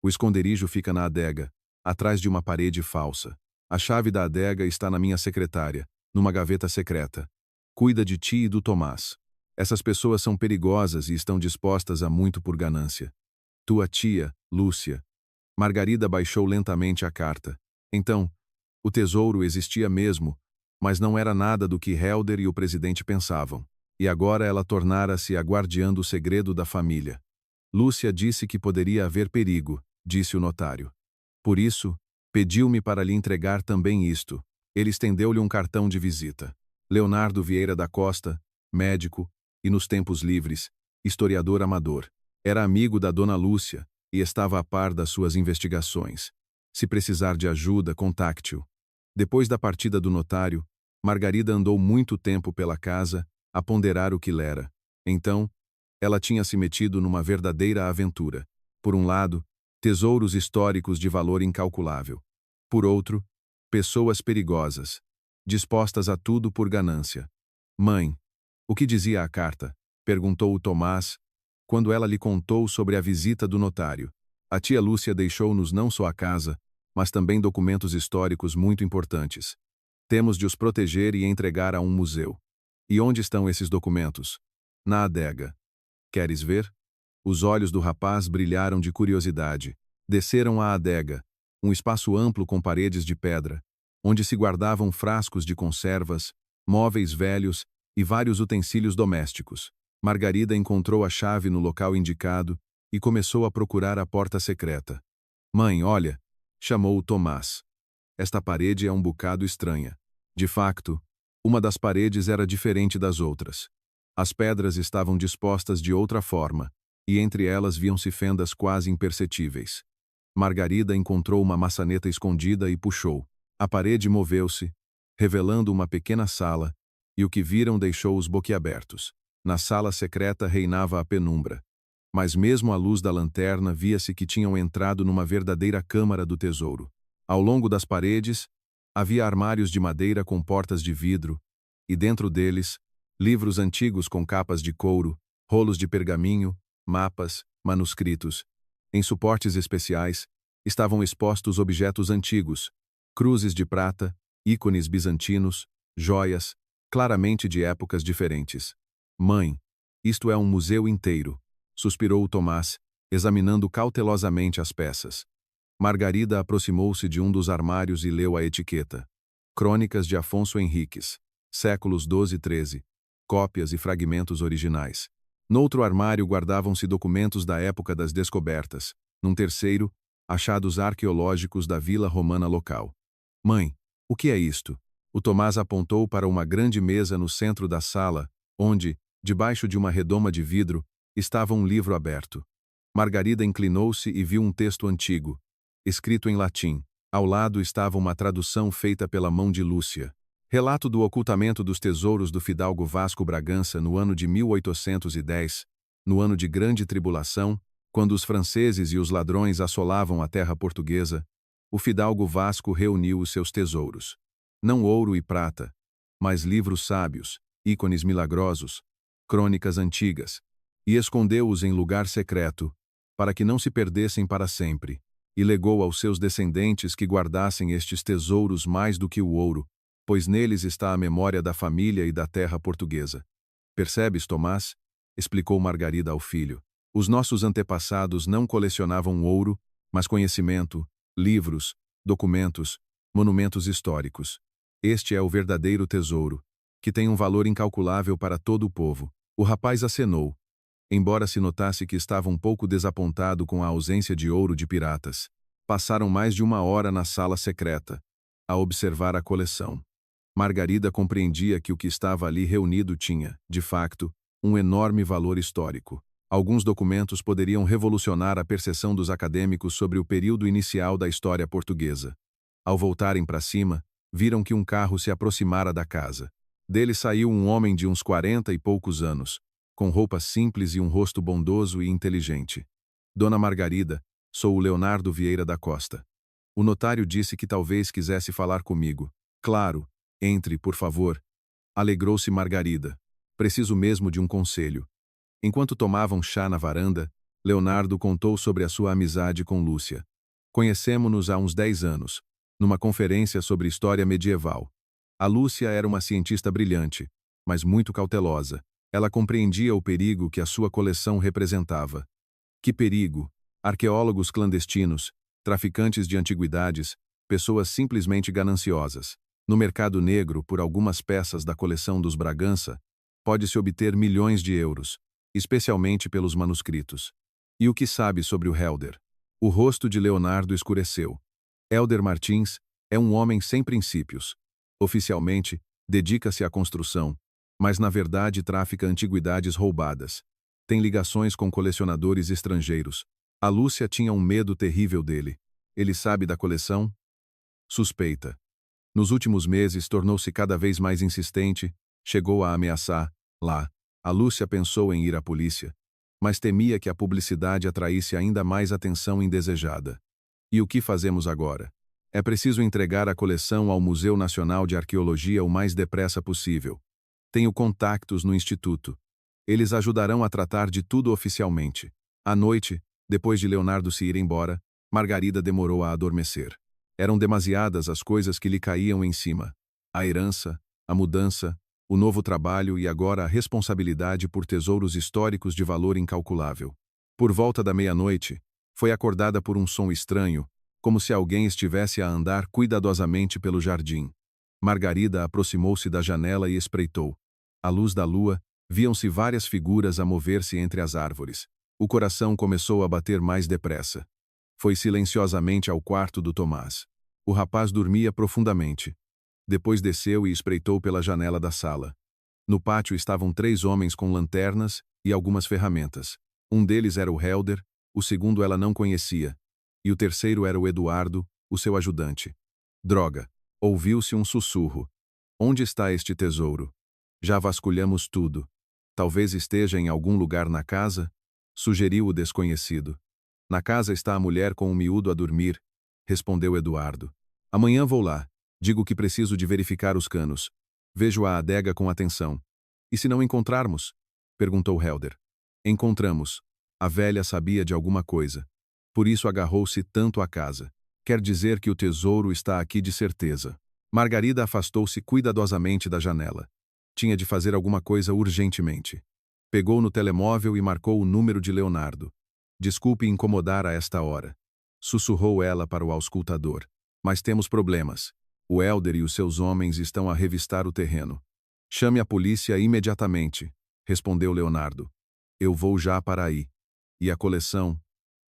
O esconderijo fica na adega, atrás de uma parede falsa. A chave da adega está na minha secretária, numa gaveta secreta. Cuida de ti e do Tomás. Essas pessoas são perigosas e estão dispostas a muito por ganância. Tua tia, Lúcia. Margarida baixou lentamente a carta. Então, o tesouro existia mesmo, mas não era nada do que Helder e o presidente pensavam. E agora ela tornara-se a guardiã do segredo da família. Lúcia disse que poderia haver perigo, disse o notário. Por isso, pediu-me para lhe entregar também isto. Ele estendeu-lhe um cartão de visita. Leonardo Vieira da Costa, médico e, nos tempos livres, historiador amador. Era amigo da dona Lúcia e estava a par das suas investigações. Se precisar de ajuda, contacte-o. Depois da partida do notário, Margarida andou muito tempo pela casa a ponderar o que lera. Então, ela tinha se metido numa verdadeira aventura. Por um lado, tesouros históricos de valor incalculável. Por outro, pessoas perigosas, dispostas a tudo por ganância. Mãe, o que dizia a carta? Perguntou o Tomás, quando ela lhe contou sobre a visita do notário. A tia Lúcia deixou-nos não só a casa, mas também documentos históricos muito importantes. Temos de os proteger e entregar a um museu. E onde estão esses documentos? Na adega. Queres ver? Os olhos do rapaz brilharam de curiosidade. Desceram à adega, um espaço amplo com paredes de pedra, onde se guardavam frascos de conservas, móveis velhos e vários utensílios domésticos. Margarida encontrou a chave no local indicado e começou a procurar a porta secreta. Mãe, olha, chamou o Tomás. Esta parede é um bocado estranha. De facto, uma das paredes era diferente das outras. As pedras estavam dispostas de outra forma, e entre elas viam-se fendas quase imperceptíveis. Margarida encontrou uma maçaneta escondida e puxou. A parede moveu-se, revelando uma pequena sala, e o que viram deixou-os boquiabertos. Na sala secreta reinava a penumbra. Mas mesmo à luz da lanterna via-se que tinham entrado numa verdadeira câmara do tesouro. Ao longo das paredes, havia armários de madeira com portas de vidro, e dentro deles, livros antigos com capas de couro, rolos de pergaminho, mapas, manuscritos. Em suportes especiais, estavam expostos objetos antigos, cruzes de prata, ícones bizantinos, joias, claramente de épocas diferentes. Mãe, isto é um museu inteiro, suspirou o Tomás, examinando cautelosamente as peças. Margarida aproximou-se de um dos armários e leu a etiqueta. Crônicas de Afonso Henriques, séculos XII e XIII, cópias e fragmentos originais. Noutro armário guardavam-se documentos da época das descobertas. Num terceiro, achados arqueológicos da vila romana local. Mãe, o que é isto? O Tomás apontou para uma grande mesa no centro da sala, onde, debaixo de uma redoma de vidro, estava um livro aberto. Margarida inclinou-se e viu um texto antigo, escrito em latim. Ao lado estava uma tradução feita pela mão de Lúcia. Relato do ocultamento dos tesouros do fidalgo Vasco Bragança no ano de 1810, no ano de grande tribulação, quando os franceses e os ladrões assolavam a terra portuguesa, o fidalgo Vasco reuniu os seus tesouros. Não ouro e prata, mas livros sábios, ícones milagrosos, crônicas antigas, e escondeu-os em lugar secreto, para que não se perdessem para sempre, e legou aos seus descendentes que guardassem estes tesouros mais do que o ouro, pois neles está a memória da família e da terra portuguesa. Percebes, Tomás? Explicou Margarida ao filho. Os nossos antepassados não colecionavam ouro, mas conhecimento, livros, documentos, monumentos históricos. Este é o verdadeiro tesouro, que tem um valor incalculável para todo o povo. O rapaz acenou, embora se notasse que estava um pouco desapontado com a ausência de ouro de piratas. Passaram mais de uma hora na sala secreta, a observar a coleção. Margarida compreendia que o que estava ali reunido tinha, de facto, um enorme valor histórico. Alguns documentos poderiam revolucionar a percepção dos acadêmicos sobre o período inicial da história portuguesa. Ao voltarem para cima, viram que um carro se aproximara da casa. Dele saiu um homem de uns 40 e poucos anos, com roupas simples e um rosto bondoso e inteligente. Dona Margarida, sou o Leonardo Vieira da Costa. O notário disse que talvez quisesse falar comigo. Claro, entre, por favor. Alegrou-se Margarida. Preciso mesmo de um conselho. Enquanto tomavam chá na varanda, Leonardo contou sobre a sua amizade com Lúcia. Conhecemo-nos há uns 10 anos, numa conferência sobre história medieval. A Lúcia era uma cientista brilhante, mas muito cautelosa. Ela compreendia o perigo que a sua coleção representava. Que perigo! Arqueólogos clandestinos, traficantes de antiguidades, pessoas simplesmente gananciosas. No mercado negro, por algumas peças da coleção dos Bragança, pode-se obter milhões de euros, especialmente pelos manuscritos. E o que sabe sobre o Helder? O rosto de Leonardo escureceu. Helder Martins é um homem sem princípios. Oficialmente, Dedica-se à construção, mas na verdade trafica antiguidades roubadas. Tem ligações com colecionadores estrangeiros. A Lúcia tinha um medo terrível dele. Ele sabe da coleção? Suspeita. Nos últimos meses tornou-se cada vez mais insistente, chegou a ameaçar. Lá, a Lúcia pensou em ir à polícia, mas temia que a publicidade atraísse ainda mais atenção indesejada. E o que fazemos agora? É preciso entregar a coleção ao Museu Nacional de Arqueologia o mais depressa possível. Tenho contactos no instituto. Eles ajudarão a tratar de tudo oficialmente. À noite, depois de Leonardo se ir embora, Margarida demorou a adormecer. Eram demasiadas as coisas que lhe caíam em cima. A herança, a mudança, o novo trabalho e agora a responsabilidade por tesouros históricos de valor incalculável. Por volta da meia-noite, foi acordada por um som estranho, como se alguém estivesse a andar cuidadosamente pelo jardim. Margarida aproximou-se da janela e espreitou. À luz da lua, viam-se várias figuras a mover-se entre as árvores. O coração começou a bater mais depressa. Foi silenciosamente ao quarto do Tomás. O rapaz dormia profundamente. Depois desceu e espreitou pela janela da sala. No pátio estavam 3 homens com lanternas e algumas ferramentas. Um deles era o Helder, o segundo ela não conhecia, e o terceiro era o Eduardo, o seu ajudante. Droga! Ouviu-se um sussurro. Onde está este tesouro? Já vasculhamos tudo. Talvez esteja em algum lugar na casa? Sugeriu o desconhecido. Na casa está a mulher com um miúdo a dormir, respondeu Eduardo. Amanhã vou lá. Digo que preciso de verificar os canos. Vejo a adega com atenção. E se não encontrarmos? Perguntou Helder. Encontramos. A velha sabia de alguma coisa. Por isso agarrou-se tanto à casa. Quer dizer que o tesouro está aqui de certeza. Margarida afastou-se cuidadosamente da janela. Tinha de fazer alguma coisa urgentemente. Pegou no telemóvel e marcou o número de Leonardo. Desculpe incomodar a esta hora. Sussurrou ela para o auscultador. Mas temos problemas. O Helder e os seus homens estão a revistar o terreno. Chame a polícia imediatamente, respondeu Leonardo. Eu vou já para aí. E a coleção?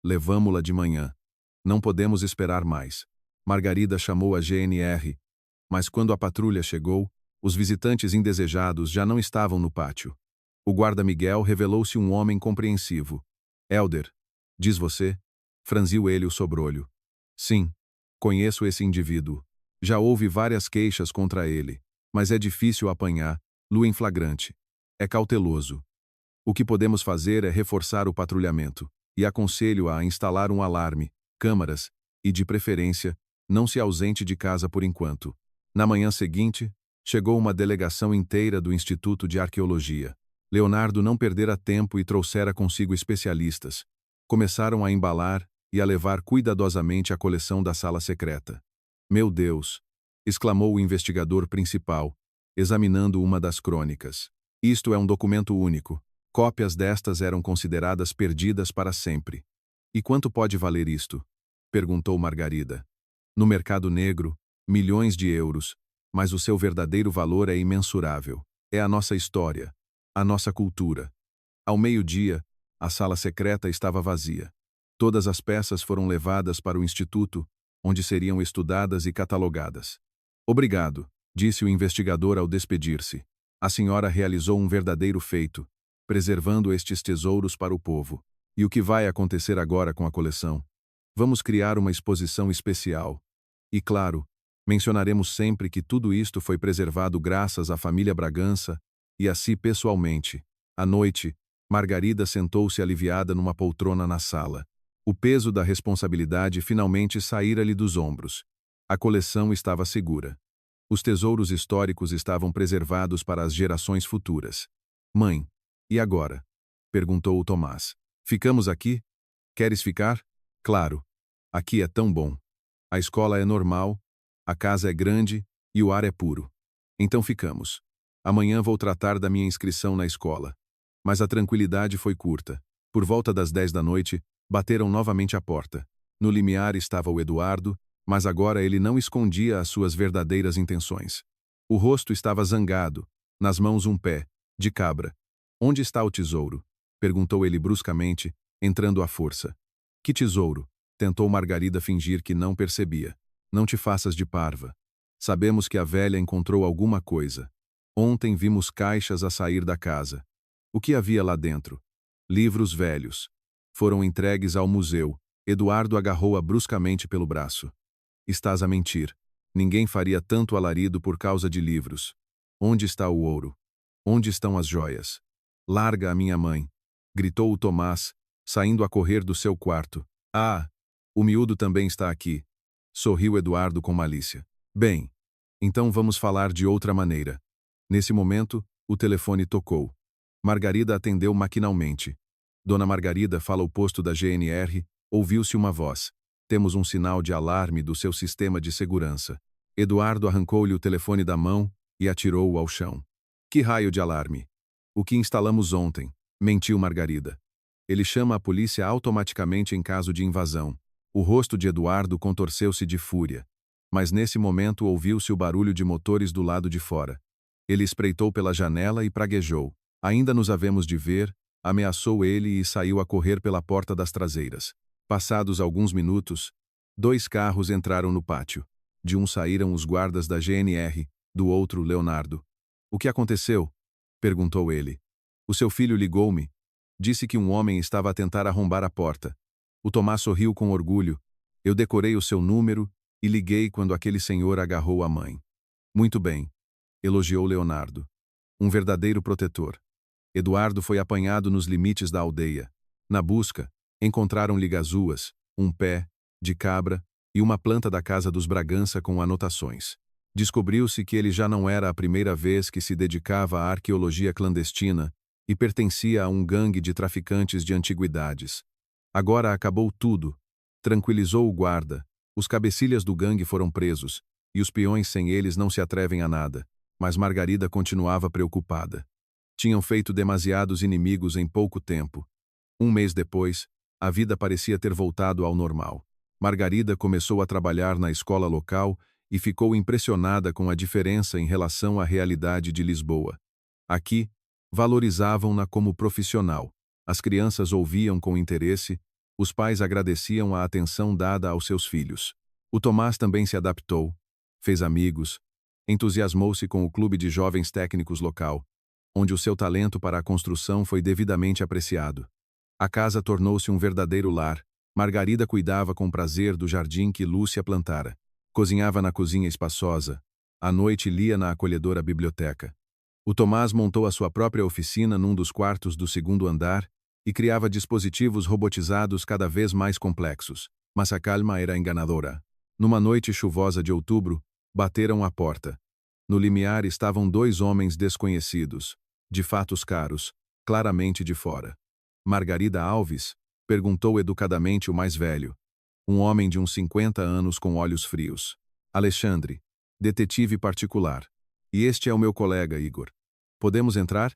Levamo-la de manhã. Não podemos esperar mais. Margarida chamou a GNR, mas quando a patrulha chegou, os visitantes indesejados já não estavam no pátio. O guarda Miguel revelou-se um homem compreensivo. Helder, diz você? Franziu ele o sobrolho. Sim, conheço esse indivíduo. Já houve várias queixas contra ele, mas é difícil apanhá-lo em flagrante. É cauteloso. O que podemos fazer é reforçar o patrulhamento, e aconselho a instalar um alarme, câmaras, e, de preferência, não se ausente de casa por enquanto. Na manhã seguinte, chegou uma delegação inteira do Instituto de Arqueologia. Leonardo não perdera tempo e trouxera consigo especialistas. Começaram a embalar e a levar cuidadosamente a coleção da sala secreta. Meu Deus! Exclamou o investigador principal, examinando uma das crônicas. Isto é um documento único. Cópias destas eram consideradas perdidas para sempre. E quanto pode valer isto? Perguntou Margarida. No mercado negro, milhões de euros, mas o seu verdadeiro valor é imensurável. É a nossa história, a nossa cultura. Ao meio-dia, a sala secreta estava vazia. Todas as peças foram levadas para o instituto, onde seriam estudadas e catalogadas. Obrigado, disse o investigador ao despedir-se. A senhora realizou um verdadeiro feito, preservando estes tesouros para o povo. E o que vai acontecer agora com a coleção? Vamos criar uma exposição especial. E claro, mencionaremos sempre que tudo isto foi preservado graças à família Bragança e a si pessoalmente. À noite, Margarida sentou-se aliviada numa poltrona na sala. O peso da responsabilidade finalmente saíra-lhe dos ombros. A coleção estava segura. Os tesouros históricos estavam preservados para as gerações futuras. Mãe, e agora? Perguntou o Tomás. Ficamos aqui? Queres ficar? Claro. Aqui é tão bom. A escola é normal, a casa é grande e o ar é puro. Então ficamos. Amanhã vou tratar da minha inscrição na escola. Mas a tranquilidade foi curta. Por volta das 10 da noite, bateram novamente à porta. No limiar estava o Eduardo, mas agora ele não escondia as suas verdadeiras intenções. O rosto estava zangado, nas mãos um pé, de cabra. Onde está o tesouro? Perguntou ele bruscamente, entrando à força. Que tesouro? Tentou Margarida fingir que não percebia. Não te faças de parva. Sabemos que a velha encontrou alguma coisa. Ontem vimos caixas a sair da casa. O que havia lá dentro? Livros velhos. Foram entregues ao museu. Eduardo agarrou-a bruscamente pelo braço. Estás a mentir. Ninguém faria tanto alarido por causa de livros. Onde está o ouro? Onde estão as joias? Larga a minha mãe, gritou o Tomás, saindo a correr do seu quarto. Ah, o miúdo também está aqui. Sorriu Eduardo com malícia. Bem, então vamos falar de outra maneira. Nesse momento, o telefone tocou. Margarida atendeu maquinalmente. Dona Margarida, fala o posto da GNR, ouviu-se uma voz. Temos um sinal de alarme do seu sistema de segurança. Eduardo arrancou-lhe o telefone da mão e atirou-o ao chão. Que raio de alarme? O que instalamos ontem, mentiu Margarida. Ele chama a polícia automaticamente em caso de invasão. O rosto de Eduardo contorceu-se de fúria. Mas nesse momento ouviu-se o barulho de motores do lado de fora. Ele espreitou pela janela e praguejou. Ainda nos havemos de ver, ameaçou ele e saiu a correr pela porta das traseiras. Passados alguns minutos, 2 carros entraram no pátio. De um saíram os guardas da GNR, do outro Leonardo. O que aconteceu? Perguntou ele. O seu filho ligou-me. Disse que um homem estava a tentar arrombar a porta. O Tomás sorriu com orgulho. Eu decorei o seu número e liguei quando aquele senhor agarrou a mãe. Muito bem, elogiou Leonardo. Um verdadeiro protetor. Eduardo foi apanhado nos limites da aldeia. Na busca, encontraram ligazuas, um pé, de cabra e uma planta da casa dos Bragança com anotações. Descobriu-se que ele já não era a primeira vez que se dedicava à arqueologia clandestina e pertencia a um gangue de traficantes de antiguidades. Agora acabou tudo. Tranquilizou o guarda. Os cabecilhas do gangue foram presos, e os peões sem eles não se atrevem a nada. Mas Margarida continuava preocupada. Tinham feito demasiados inimigos em pouco tempo. Um mês depois, a vida parecia ter voltado ao normal. Margarida começou a trabalhar na escola local e ficou impressionada com a diferença em relação à realidade de Lisboa. Aqui, valorizavam-na como profissional. As crianças ouviam com interesse, os pais agradeciam a atenção dada aos seus filhos. O Tomás também se adaptou, fez amigos, entusiasmou-se com o clube de jovens técnicos local, onde o seu talento para a construção foi devidamente apreciado. A casa tornou-se um verdadeiro lar. Margarida cuidava com prazer do jardim que Lúcia plantara. Cozinhava na cozinha espaçosa. À noite lia na acolhedora biblioteca. O Tomás montou a sua própria oficina num dos quartos do 2º andar e criava dispositivos robotizados cada vez mais complexos. Mas a calma era enganadora. Numa noite chuvosa de outubro, bateram à porta. No limiar estavam 2 homens desconhecidos, de fatos caros, claramente de fora. Margarida Alves? Perguntou educadamente o mais velho. Um homem de uns 50 anos com olhos frios. Alexandre, detetive particular. E este é o meu colega, Igor. Podemos entrar?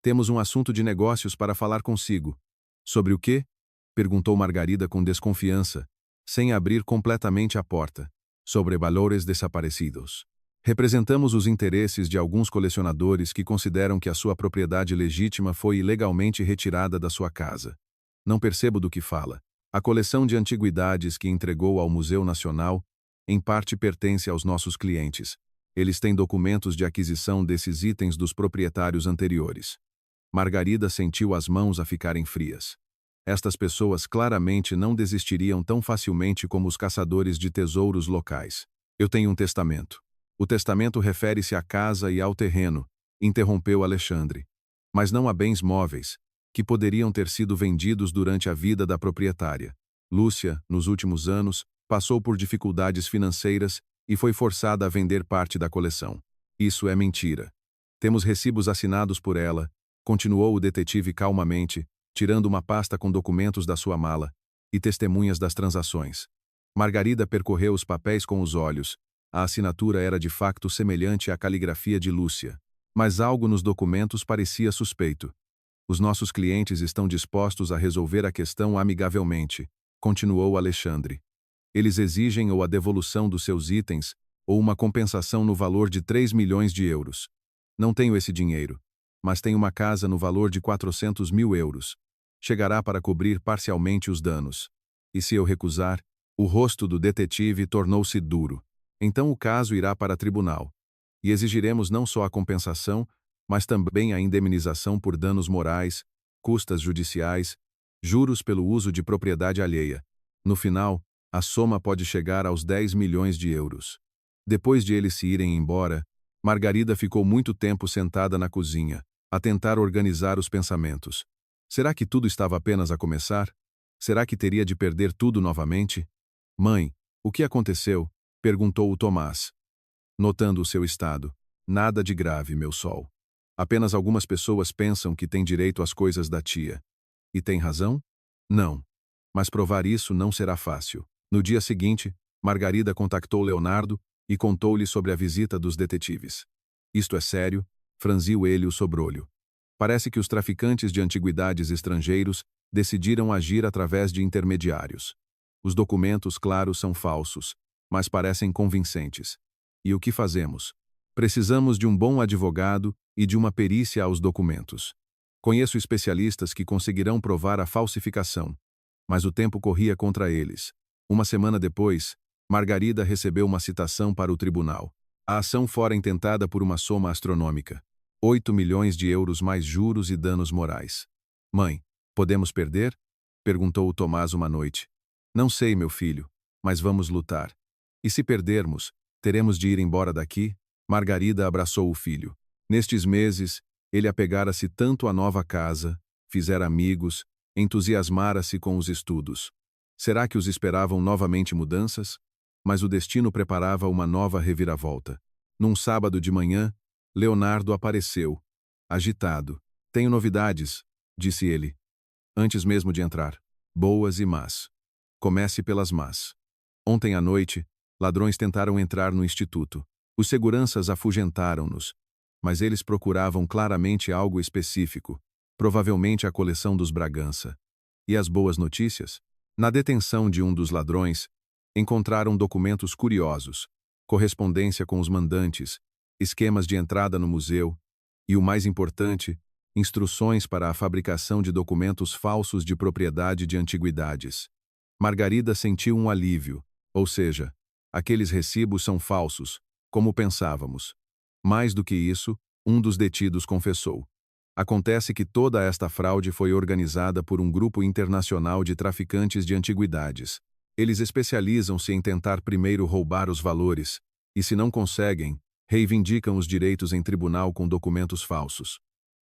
Temos um assunto de negócios para falar consigo. Sobre o quê? Perguntou Margarida com desconfiança, sem abrir completamente a porta. Sobre valores desaparecidos. Representamos os interesses de alguns colecionadores que consideram que a sua propriedade legítima foi ilegalmente retirada da sua casa. Não percebo do que fala. A coleção de antiguidades que entregou ao Museu Nacional, em parte pertence aos nossos clientes. Eles têm documentos de aquisição desses itens dos proprietários anteriores. Margarida sentiu as mãos a ficarem frias. Estas pessoas claramente não desistiriam tão facilmente como os caçadores de tesouros locais. Eu tenho um testamento. O testamento refere-se à casa e ao terreno, interrompeu Alexandre. Mas não a bens móveis, que poderiam ter sido vendidos durante a vida da proprietária. Lúcia, nos últimos anos, passou por dificuldades financeiras e foi forçada a vender parte da coleção. Isso é mentira. Temos recibos assinados por ela, continuou o detetive calmamente, tirando uma pasta com documentos da sua mala, e testemunhas das transações. Margarida percorreu os papéis com os olhos. A assinatura era de facto semelhante à caligrafia de Lúcia. Mas algo nos documentos parecia suspeito. Os nossos clientes estão dispostos a resolver a questão amigavelmente, continuou Alexandre. Eles exigem ou a devolução dos seus itens, ou uma compensação no valor de 3 milhões de euros. Não tenho esse dinheiro, mas tenho uma casa no valor de 400 mil euros. Chegará para cobrir parcialmente os danos. E se eu recusar? O rosto do detetive tornou-se duro. Então o caso irá para tribunal. E exigiremos não só a compensação, mas também a indemnização por danos morais, custas judiciais, juros pelo uso de propriedade alheia. No final, a soma pode chegar aos 10 milhões de euros. Depois de eles se irem embora, Margarida ficou muito tempo sentada na cozinha, a tentar organizar os pensamentos. Será que tudo estava apenas a começar? Será que teria de perder tudo novamente? Mãe, o que aconteceu? Perguntou o Tomás, notando o seu estado. Nada de grave, meu sol. Apenas algumas pessoas pensam que têm direito às coisas da tia. E tem razão? Não. Mas provar isso não será fácil. No dia seguinte, Margarida contactou Leonardo e contou-lhe sobre a visita dos detetives. Isto é sério? Franziu ele o sobrolho. Parece que os traficantes de antiguidades estrangeiros decidiram agir através de intermediários. Os documentos, claro, são falsos, mas parecem convincentes. E o que fazemos? Precisamos de um bom advogado e de uma perícia aos documentos. Conheço especialistas que conseguirão provar a falsificação, mas o tempo corria contra eles. Uma semana depois, Margarida recebeu uma citação para o tribunal. A ação fora intentada por uma soma astronômica. 8 milhões de euros mais juros e danos morais. Mãe, podemos perder? Perguntou o Tomás uma noite. Não sei, meu filho, mas vamos lutar. E se perdermos, teremos de ir embora daqui? Margarida abraçou o filho. Nestes meses, ele apegara-se tanto à nova casa, fizera amigos, entusiasmara-se com os estudos. Será que os esperavam novamente mudanças? Mas o destino preparava uma nova reviravolta. Num sábado de manhã, Leonardo apareceu, agitado. Tenho novidades, disse ele, antes mesmo de entrar. Boas e más. Comece pelas más. Ontem à noite, ladrões tentaram entrar no instituto. Os seguranças afugentaram-nos, mas eles procuravam claramente algo específico, provavelmente a coleção dos Bragança. E as boas notícias? Na detenção de um dos ladrões, encontraram documentos curiosos, correspondência com os mandantes, esquemas de entrada no museu e, o mais importante, instruções para a fabricação de documentos falsos de propriedade de antiguidades. Margarida sentiu um alívio, ou seja, aqueles recibos são falsos, como pensávamos. Mais do que isso, um dos detidos confessou. Acontece que toda esta fraude foi organizada por um grupo internacional de traficantes de antiguidades. Eles especializam-se em tentar primeiro roubar os valores, e se não conseguem, reivindicam os direitos em tribunal com documentos falsos.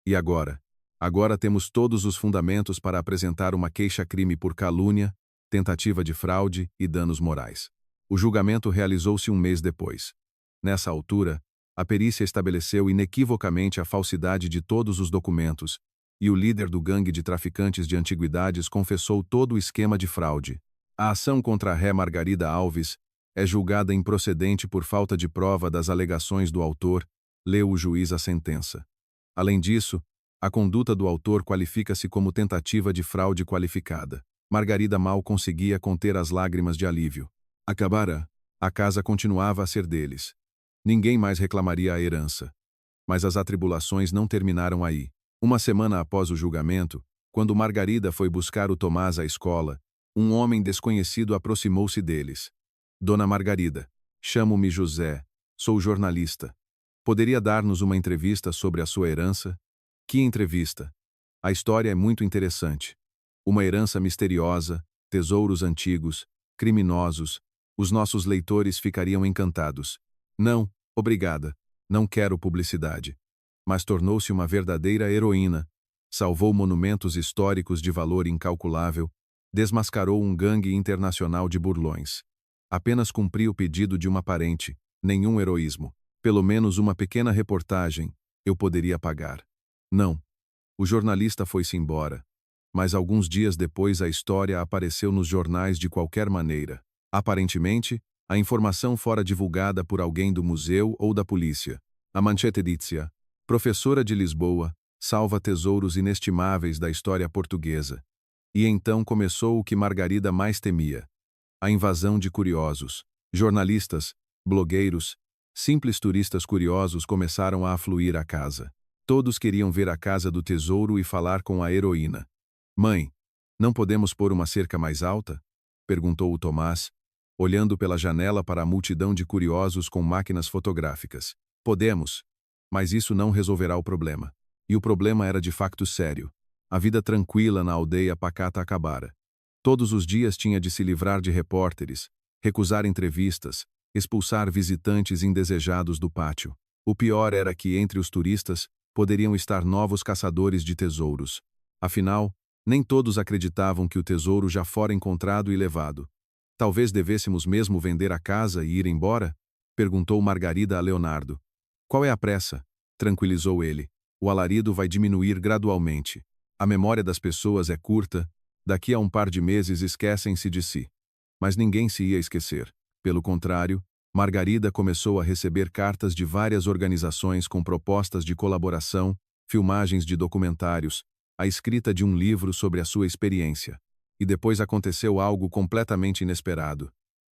E agora? Agora temos todos os fundamentos para apresentar uma queixa-crime por calúnia, tentativa de fraude e danos morais. O julgamento realizou-se um mês depois. Nessa altura, a perícia estabeleceu inequivocamente a falsidade de todos os documentos, e o líder do gangue de traficantes de antiguidades confessou todo o esquema de fraude. A ação contra a ré Margarida Alves é julgada improcedente por falta de prova das alegações do autor, leu o juiz a sentença. Além disso, a conduta do autor qualifica-se como tentativa de fraude qualificada. Margarida mal conseguia conter as lágrimas de alívio. Acabara. A casa continuava a ser deles. Ninguém mais reclamaria a herança. Mas as atribulações não terminaram aí. Uma semana após o julgamento, quando Margarida foi buscar o Tomás à escola, um homem desconhecido aproximou-se deles. Dona Margarida, chamo-me José, sou jornalista. Poderia dar-nos uma entrevista sobre a sua herança? Que entrevista? A história é muito interessante. Uma herança misteriosa, tesouros antigos, criminosos. Os nossos leitores ficariam encantados. Não, obrigada, não quero publicidade. Mas tornou-se uma verdadeira heroína. Salvou monumentos históricos de valor incalculável, desmascarou um gangue internacional de burlões. Apenas cumpri o pedido de uma parente, nenhum heroísmo. Pelo menos uma pequena reportagem, eu poderia pagar. Não. O jornalista foi-se embora. Mas alguns dias depois a história apareceu nos jornais de qualquer maneira. Aparentemente, a informação fora divulgada por alguém do museu ou da polícia. A Manchete dizia: professora de Lisboa, salva tesouros inestimáveis da história portuguesa. E então começou o que Margarida mais temia. A invasão de curiosos. Jornalistas, blogueiros, simples turistas curiosos começaram a afluir à casa. Todos queriam ver a casa do tesouro e falar com a heroína. Mãe, não podemos pôr uma cerca mais alta? Perguntou o Tomás. olhando pela janela para a multidão de curiosos com máquinas fotográficas. Podemos, mas isso não resolverá o problema. E o problema era de facto sério. A vida tranquila na aldeia pacata acabara. Todos os dias tinha de se livrar de repórteres, recusar entrevistas, expulsar visitantes indesejados do pátio. O pior era que entre os turistas poderiam estar novos caçadores de tesouros. Afinal, nem todos acreditavam que o tesouro já fora encontrado e levado. Talvez devêssemos mesmo vender a casa e ir embora? Perguntou Margarida a Leonardo. Qual é a pressa? Tranquilizou ele. O alarido vai diminuir gradualmente. A memória das pessoas é curta, daqui a um par de meses esquecem-se de si. Mas ninguém se ia esquecer. Pelo contrário, Margarida começou a receber cartas de várias organizações com propostas de colaboração, filmagens de documentários, a escrita de um livro sobre a sua experiência. E depois aconteceu algo completamente inesperado.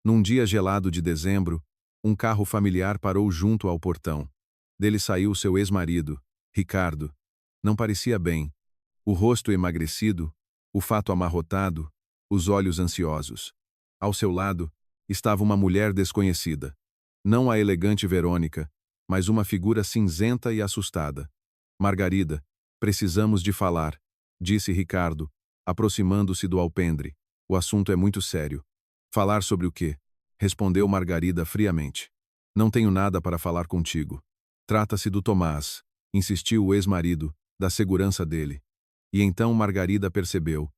Num dia gelado de dezembro, um carro familiar parou junto ao portão. Dele saiu seu ex-marido, Ricardo. Não parecia bem. O rosto emagrecido, o fato amarrotado, os olhos ansiosos. Ao seu lado, estava uma mulher desconhecida. Não a elegante Verônica, mas uma figura cinzenta e assustada. Margarida, precisamos de falar, disse Ricardo, aproximando-se do alpendre. O assunto é muito sério. Falar sobre o quê? Respondeu Margarida friamente. Não tenho nada para falar contigo. Trata-se do Tomás, insistiu o ex-marido, da segurança dele. E então Margarida percebeu.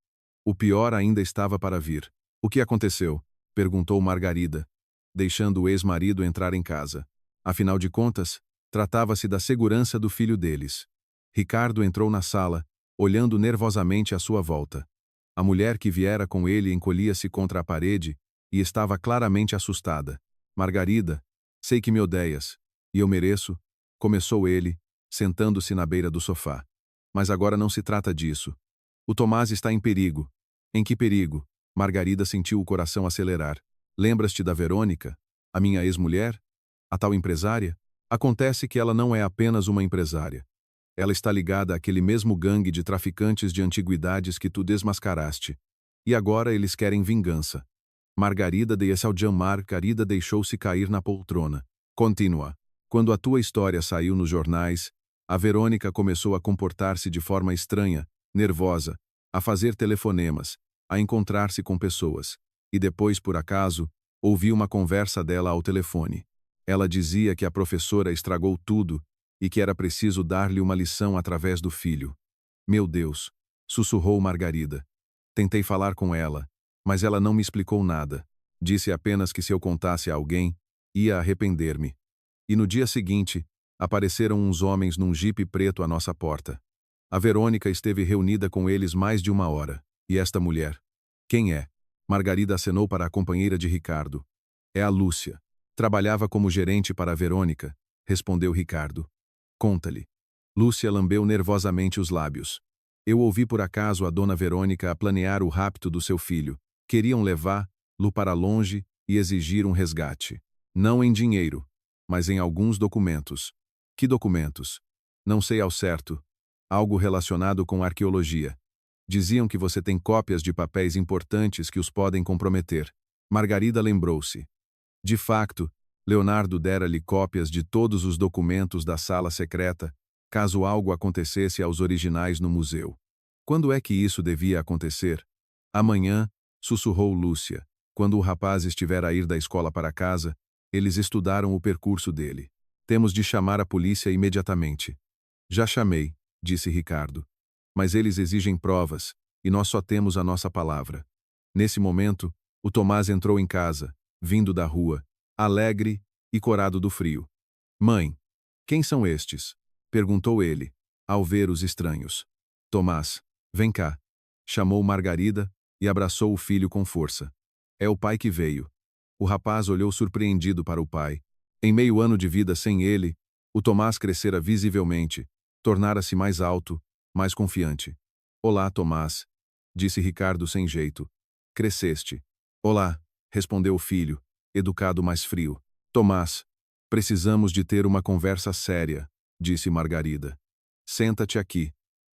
O pior ainda estava para vir. O que aconteceu? Perguntou Margarida, deixando o ex-marido entrar em casa. Afinal de contas, tratava-se da segurança do filho deles. Ricardo entrou na sala, olhando nervosamente à sua volta. A mulher que viera com ele encolhia-se contra a parede e estava claramente assustada. Margarida, sei que me odeias, e eu mereço, começou ele, sentando-se na beira do sofá. Mas agora não se trata disso. O Tomás está em perigo. Em que perigo? Margarida sentiu o coração acelerar. Lembras-te da Verônica? A minha ex-mulher? A tal empresária? Acontece que ela não é apenas uma empresária. Ela está ligada àquele mesmo gangue de traficantes de antiguidades que tu desmascaraste. E agora eles querem vingança. Margarida Margarida deixou-se cair na poltrona. Continua. Quando a tua história saiu nos jornais, a Verônica começou a comportar-se de forma estranha, nervosa, a fazer telefonemas, a encontrar-se com pessoas. E depois, por acaso, ouvi uma conversa dela ao telefone. Ela dizia que a professora estragou tudo e que era preciso dar-lhe uma lição através do filho. Meu Deus, sussurrou Margarida. Tentei falar com ela, mas ela não me explicou nada. Disse apenas que se eu contasse a alguém, ia arrepender-me. E no dia seguinte, apareceram uns homens num jipe preto à nossa porta. A Verônica esteve reunida com eles mais de 1 hora. E esta mulher? Quem é? Margarida acenou para a companheira de Ricardo. É a Lúcia. Trabalhava como gerente para a Verônica, respondeu Ricardo. Conta-lhe. Lúcia lambeu nervosamente os lábios. Eu ouvi por acaso a dona Verônica a planear o rapto do seu filho. Queriam levá-lo para longe e exigir um resgate. Não em dinheiro, mas em alguns documentos. Que documentos? Não sei ao certo. Algo relacionado com arqueologia. Diziam que você tem cópias de papéis importantes que os podem comprometer. Margarida lembrou-se. De facto, Leonardo dera-lhe cópias de todos os documentos da sala secreta, caso algo acontecesse aos originais no museu. Quando é que isso devia acontecer? Amanhã, sussurrou Lúcia. Quando o rapaz estiver a ir da escola para casa, eles estudaram o percurso dele. Temos de chamar a polícia imediatamente. Já chamei, disse Ricardo. Mas eles exigem provas, e nós só temos a nossa palavra. Nesse momento, o Tomás entrou em casa, vindo da rua, alegre e corado do frio. Mãe, quem são estes? Perguntou ele, ao ver os estranhos. Tomás, vem cá. Chamou Margarida e abraçou o filho com força. É o pai que veio. O rapaz olhou surpreendido para o pai. Em meio ano de vida sem ele, o Tomás crescera visivelmente, tornara-se mais alto, mais confiante. Olá, Tomás, disse Ricardo sem jeito. Cresceste. Olá, respondeu o filho, educado mais frio. Tomás, precisamos de ter uma conversa séria, disse Margarida. Senta-te aqui.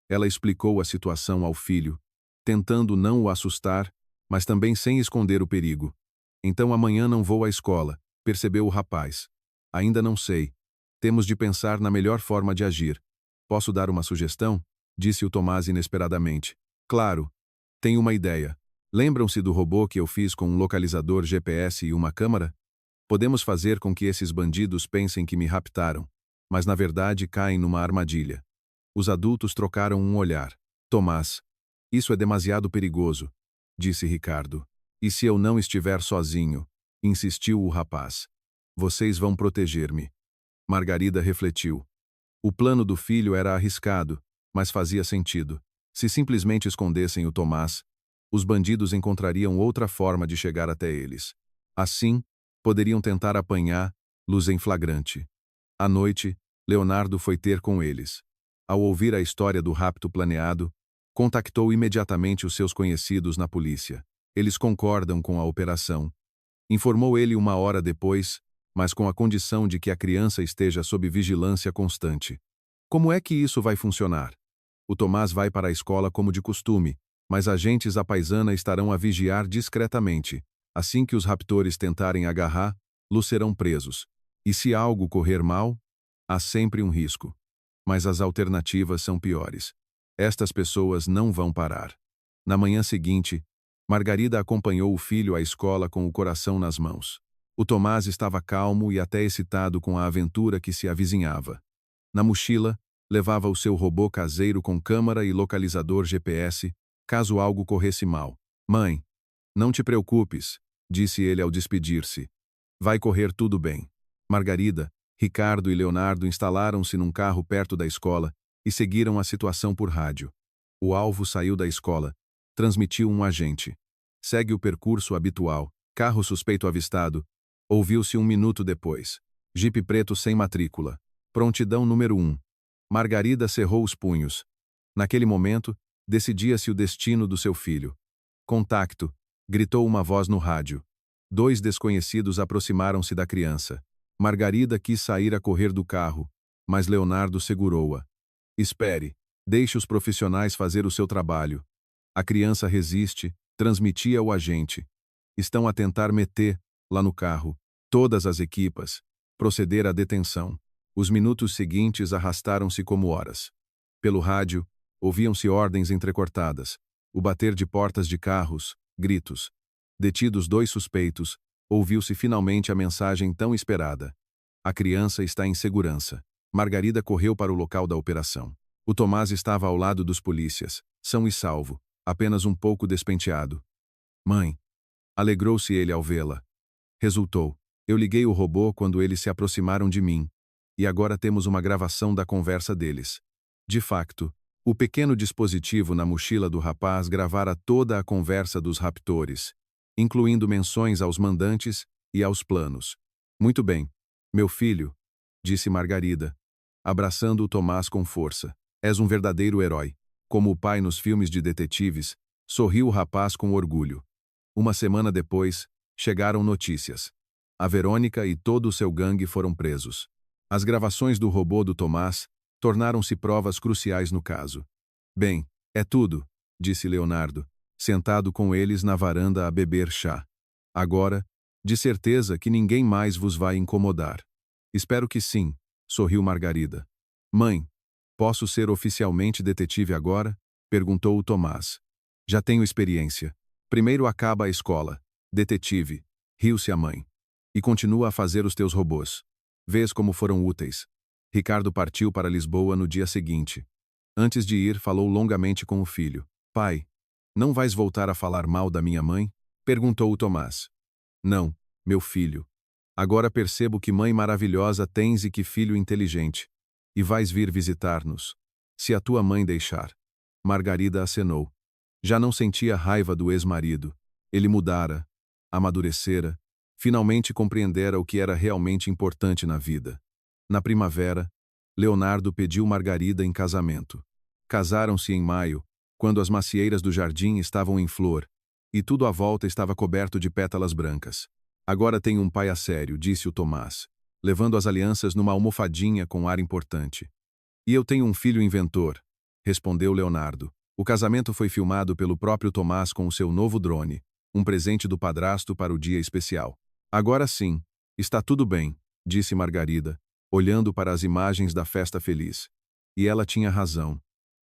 Ela explicou a situação ao filho, tentando não o assustar, mas também sem esconder o perigo. Então amanhã não vou à escola, percebeu o rapaz. Ainda não sei. Temos de pensar na melhor forma de agir. Posso dar uma sugestão? Disse o Tomás inesperadamente. Claro. Tenho uma ideia. Lembram-se do robô que eu fiz com um localizador GPS e uma câmera? Podemos fazer com que esses bandidos pensem que me raptaram, mas na verdade caem numa armadilha. Os adultos trocaram um olhar. Tomás, isso é demasiado perigoso, disse Ricardo. E se eu não estiver sozinho? Insistiu o rapaz. Vocês vão proteger-me. Margarida refletiu. O plano do filho era arriscado, mas fazia sentido. Se simplesmente escondessem o Tomás, os bandidos encontrariam outra forma de chegar até eles. Assim, poderiam tentar apanhá-los em flagrante. À noite, Leonardo foi ter com eles. Ao ouvir a história do rapto planeado, contactou imediatamente os seus conhecidos na polícia. Eles concordam com a operação. Informou ele uma hora depois, mas com a condição de que a criança esteja sob vigilância constante. Como é que isso vai funcionar? O Tomás vai para a escola como de costume, mas agentes à paisana estarão a vigiar discretamente. Assim que os raptores tentarem agarrá-los serão presos. E se algo correr mal, há sempre um risco. Mas as alternativas são piores. Estas pessoas não vão parar. Na manhã seguinte, Margarida acompanhou o filho à escola com o coração nas mãos. O Tomás estava calmo e até excitado com a aventura que se avizinhava. Na mochila, levava o seu robô caseiro com câmera e localizador GPS, caso algo corresse mal. Mãe, não te preocupes, disse ele ao despedir-se. Vai correr tudo bem. Margarida, Ricardo e Leonardo instalaram-se num carro perto da escola e seguiram a situação por rádio. O alvo saiu da escola. Transmitiu um agente. Segue o percurso habitual. Carro suspeito avistado. Ouviu-se 1 minuto depois. Jipe preto sem matrícula. Prontidão número 1. Margarida cerrou os punhos. Naquele momento, decidia-se o destino do seu filho. Contacto, gritou uma voz no rádio. 2 desconhecidos aproximaram-se da criança. Margarida quis sair a correr do carro, mas Leonardo segurou-a. Espere, deixe os profissionais fazer o seu trabalho. A criança resiste, transmitia ao agente. Estão a tentar meter, lá no carro, todas as equipas, proceder à detenção. Os minutos seguintes arrastaram-se como horas. Pelo rádio, ouviam-se ordens entrecortadas, o bater de portas de carros, gritos. Detidos 2 suspeitos, ouviu-se finalmente a mensagem tão esperada. A criança está em segurança. Margarida correu para o local da operação. O Tomás estava ao lado dos polícias, são e salvo, apenas um pouco despenteado. Mãe, alegrou-se ele ao vê-la. Resultou. Eu liguei o robô quando eles se aproximaram de mim. E agora temos uma gravação da conversa deles. De facto, o pequeno dispositivo na mochila do rapaz gravara toda a conversa dos raptores, incluindo menções aos mandantes e aos planos. Muito bem, meu filho, disse Margarida, abraçando o Tomás com força. És um verdadeiro herói. Como o pai nos filmes de detetives, sorriu o rapaz com orgulho. Uma semana depois, chegaram notícias. A Verônica e todo o seu gangue foram presos. As gravações do robô do Tomás tornaram-se provas cruciais no caso. Bem, é tudo, disse Leonardo, sentado com eles na varanda a beber chá. Agora, de certeza que ninguém mais vos vai incomodar. Espero que sim, sorriu Margarida. Mãe, posso ser oficialmente detetive agora? Perguntou o Tomás. Já tenho experiência. Primeiro acaba a escola. Detetive, riu-se a mãe. E continua a fazer os teus robôs. Vês como foram úteis. Ricardo partiu para Lisboa no dia seguinte. Antes de ir, falou longamente com o filho. Pai, não vais voltar a falar mal da minha mãe? Perguntou o Tomás. Não, meu filho. Agora percebo que mãe maravilhosa tens e que filho inteligente. E vais vir visitar-nos. Se a tua mãe deixar. Margarida acenou. Já não sentia raiva do ex-marido. Ele mudara, amadurecera, finalmente compreendera o que era realmente importante na vida. Na primavera, Leonardo pediu Margarida em casamento. Casaram-se em maio, quando as macieiras do jardim estavam em flor, e tudo à volta estava coberto de pétalas brancas. Agora tenho um pai a sério, disse o Tomás, levando as alianças numa almofadinha com ar importante. E eu tenho um filho inventor, respondeu Leonardo. O casamento foi filmado pelo próprio Tomás com o seu novo drone, um presente do padrasto para o dia especial. Agora sim, está tudo bem, disse Margarida, olhando para as imagens da festa feliz. E ela tinha razão.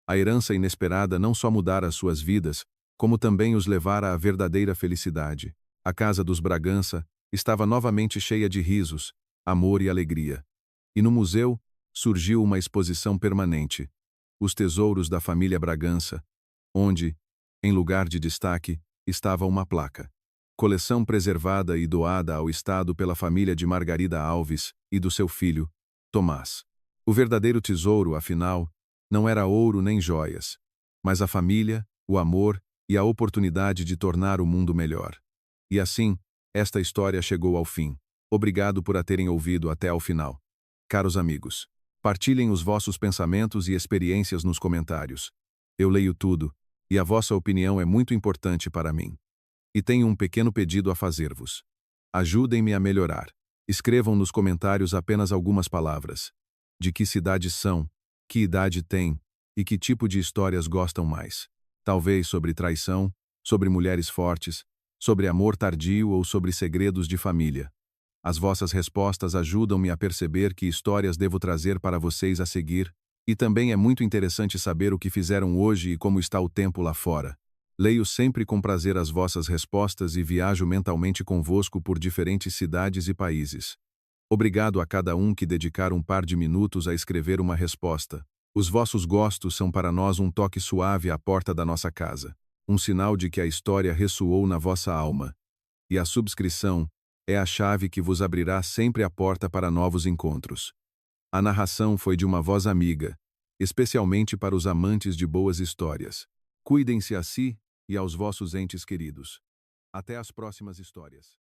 A herança inesperada não só mudara as suas vidas, como também os levara à verdadeira felicidade. A casa dos Bragança estava novamente cheia de risos, amor e alegria. E no museu surgiu uma exposição permanente, os tesouros da família Bragança, onde, em lugar de destaque, estava uma placa. Coleção preservada e doada ao Estado pela família de Margarida Alves e do seu filho, Tomás. O verdadeiro tesouro, afinal, não era ouro nem joias, mas a família, o amor e a oportunidade de tornar o mundo melhor. E assim, esta história chegou ao fim. Obrigado por a terem ouvido até ao final. Caros amigos, partilhem os vossos pensamentos e experiências nos comentários. Eu leio tudo, e a vossa opinião é muito importante para mim. E tenho um pequeno pedido a fazer-vos. Ajudem-me a melhorar. Escrevam nos comentários apenas algumas palavras. De que cidade são, que idade têm e que tipo de histórias gostam mais. Talvez sobre traição, sobre mulheres fortes, sobre amor tardio ou sobre segredos de família. As vossas respostas ajudam-me a perceber que histórias devo trazer para vocês a seguir, e também é muito interessante saber o que fizeram hoje e como está o tempo lá fora. Leio sempre com prazer as vossas respostas e viajo mentalmente convosco por diferentes cidades e países. Obrigado a cada um que dedicar um par de minutos a escrever uma resposta. Os vossos gostos são para nós um toque suave à porta da nossa casa, um sinal de que a história ressoou na vossa alma. E a subscrição é a chave que vos abrirá sempre a porta para novos encontros. A narração foi de uma voz amiga, especialmente para os amantes de boas histórias. Cuidem-se a si e aos vossos entes queridos. Até as próximas histórias.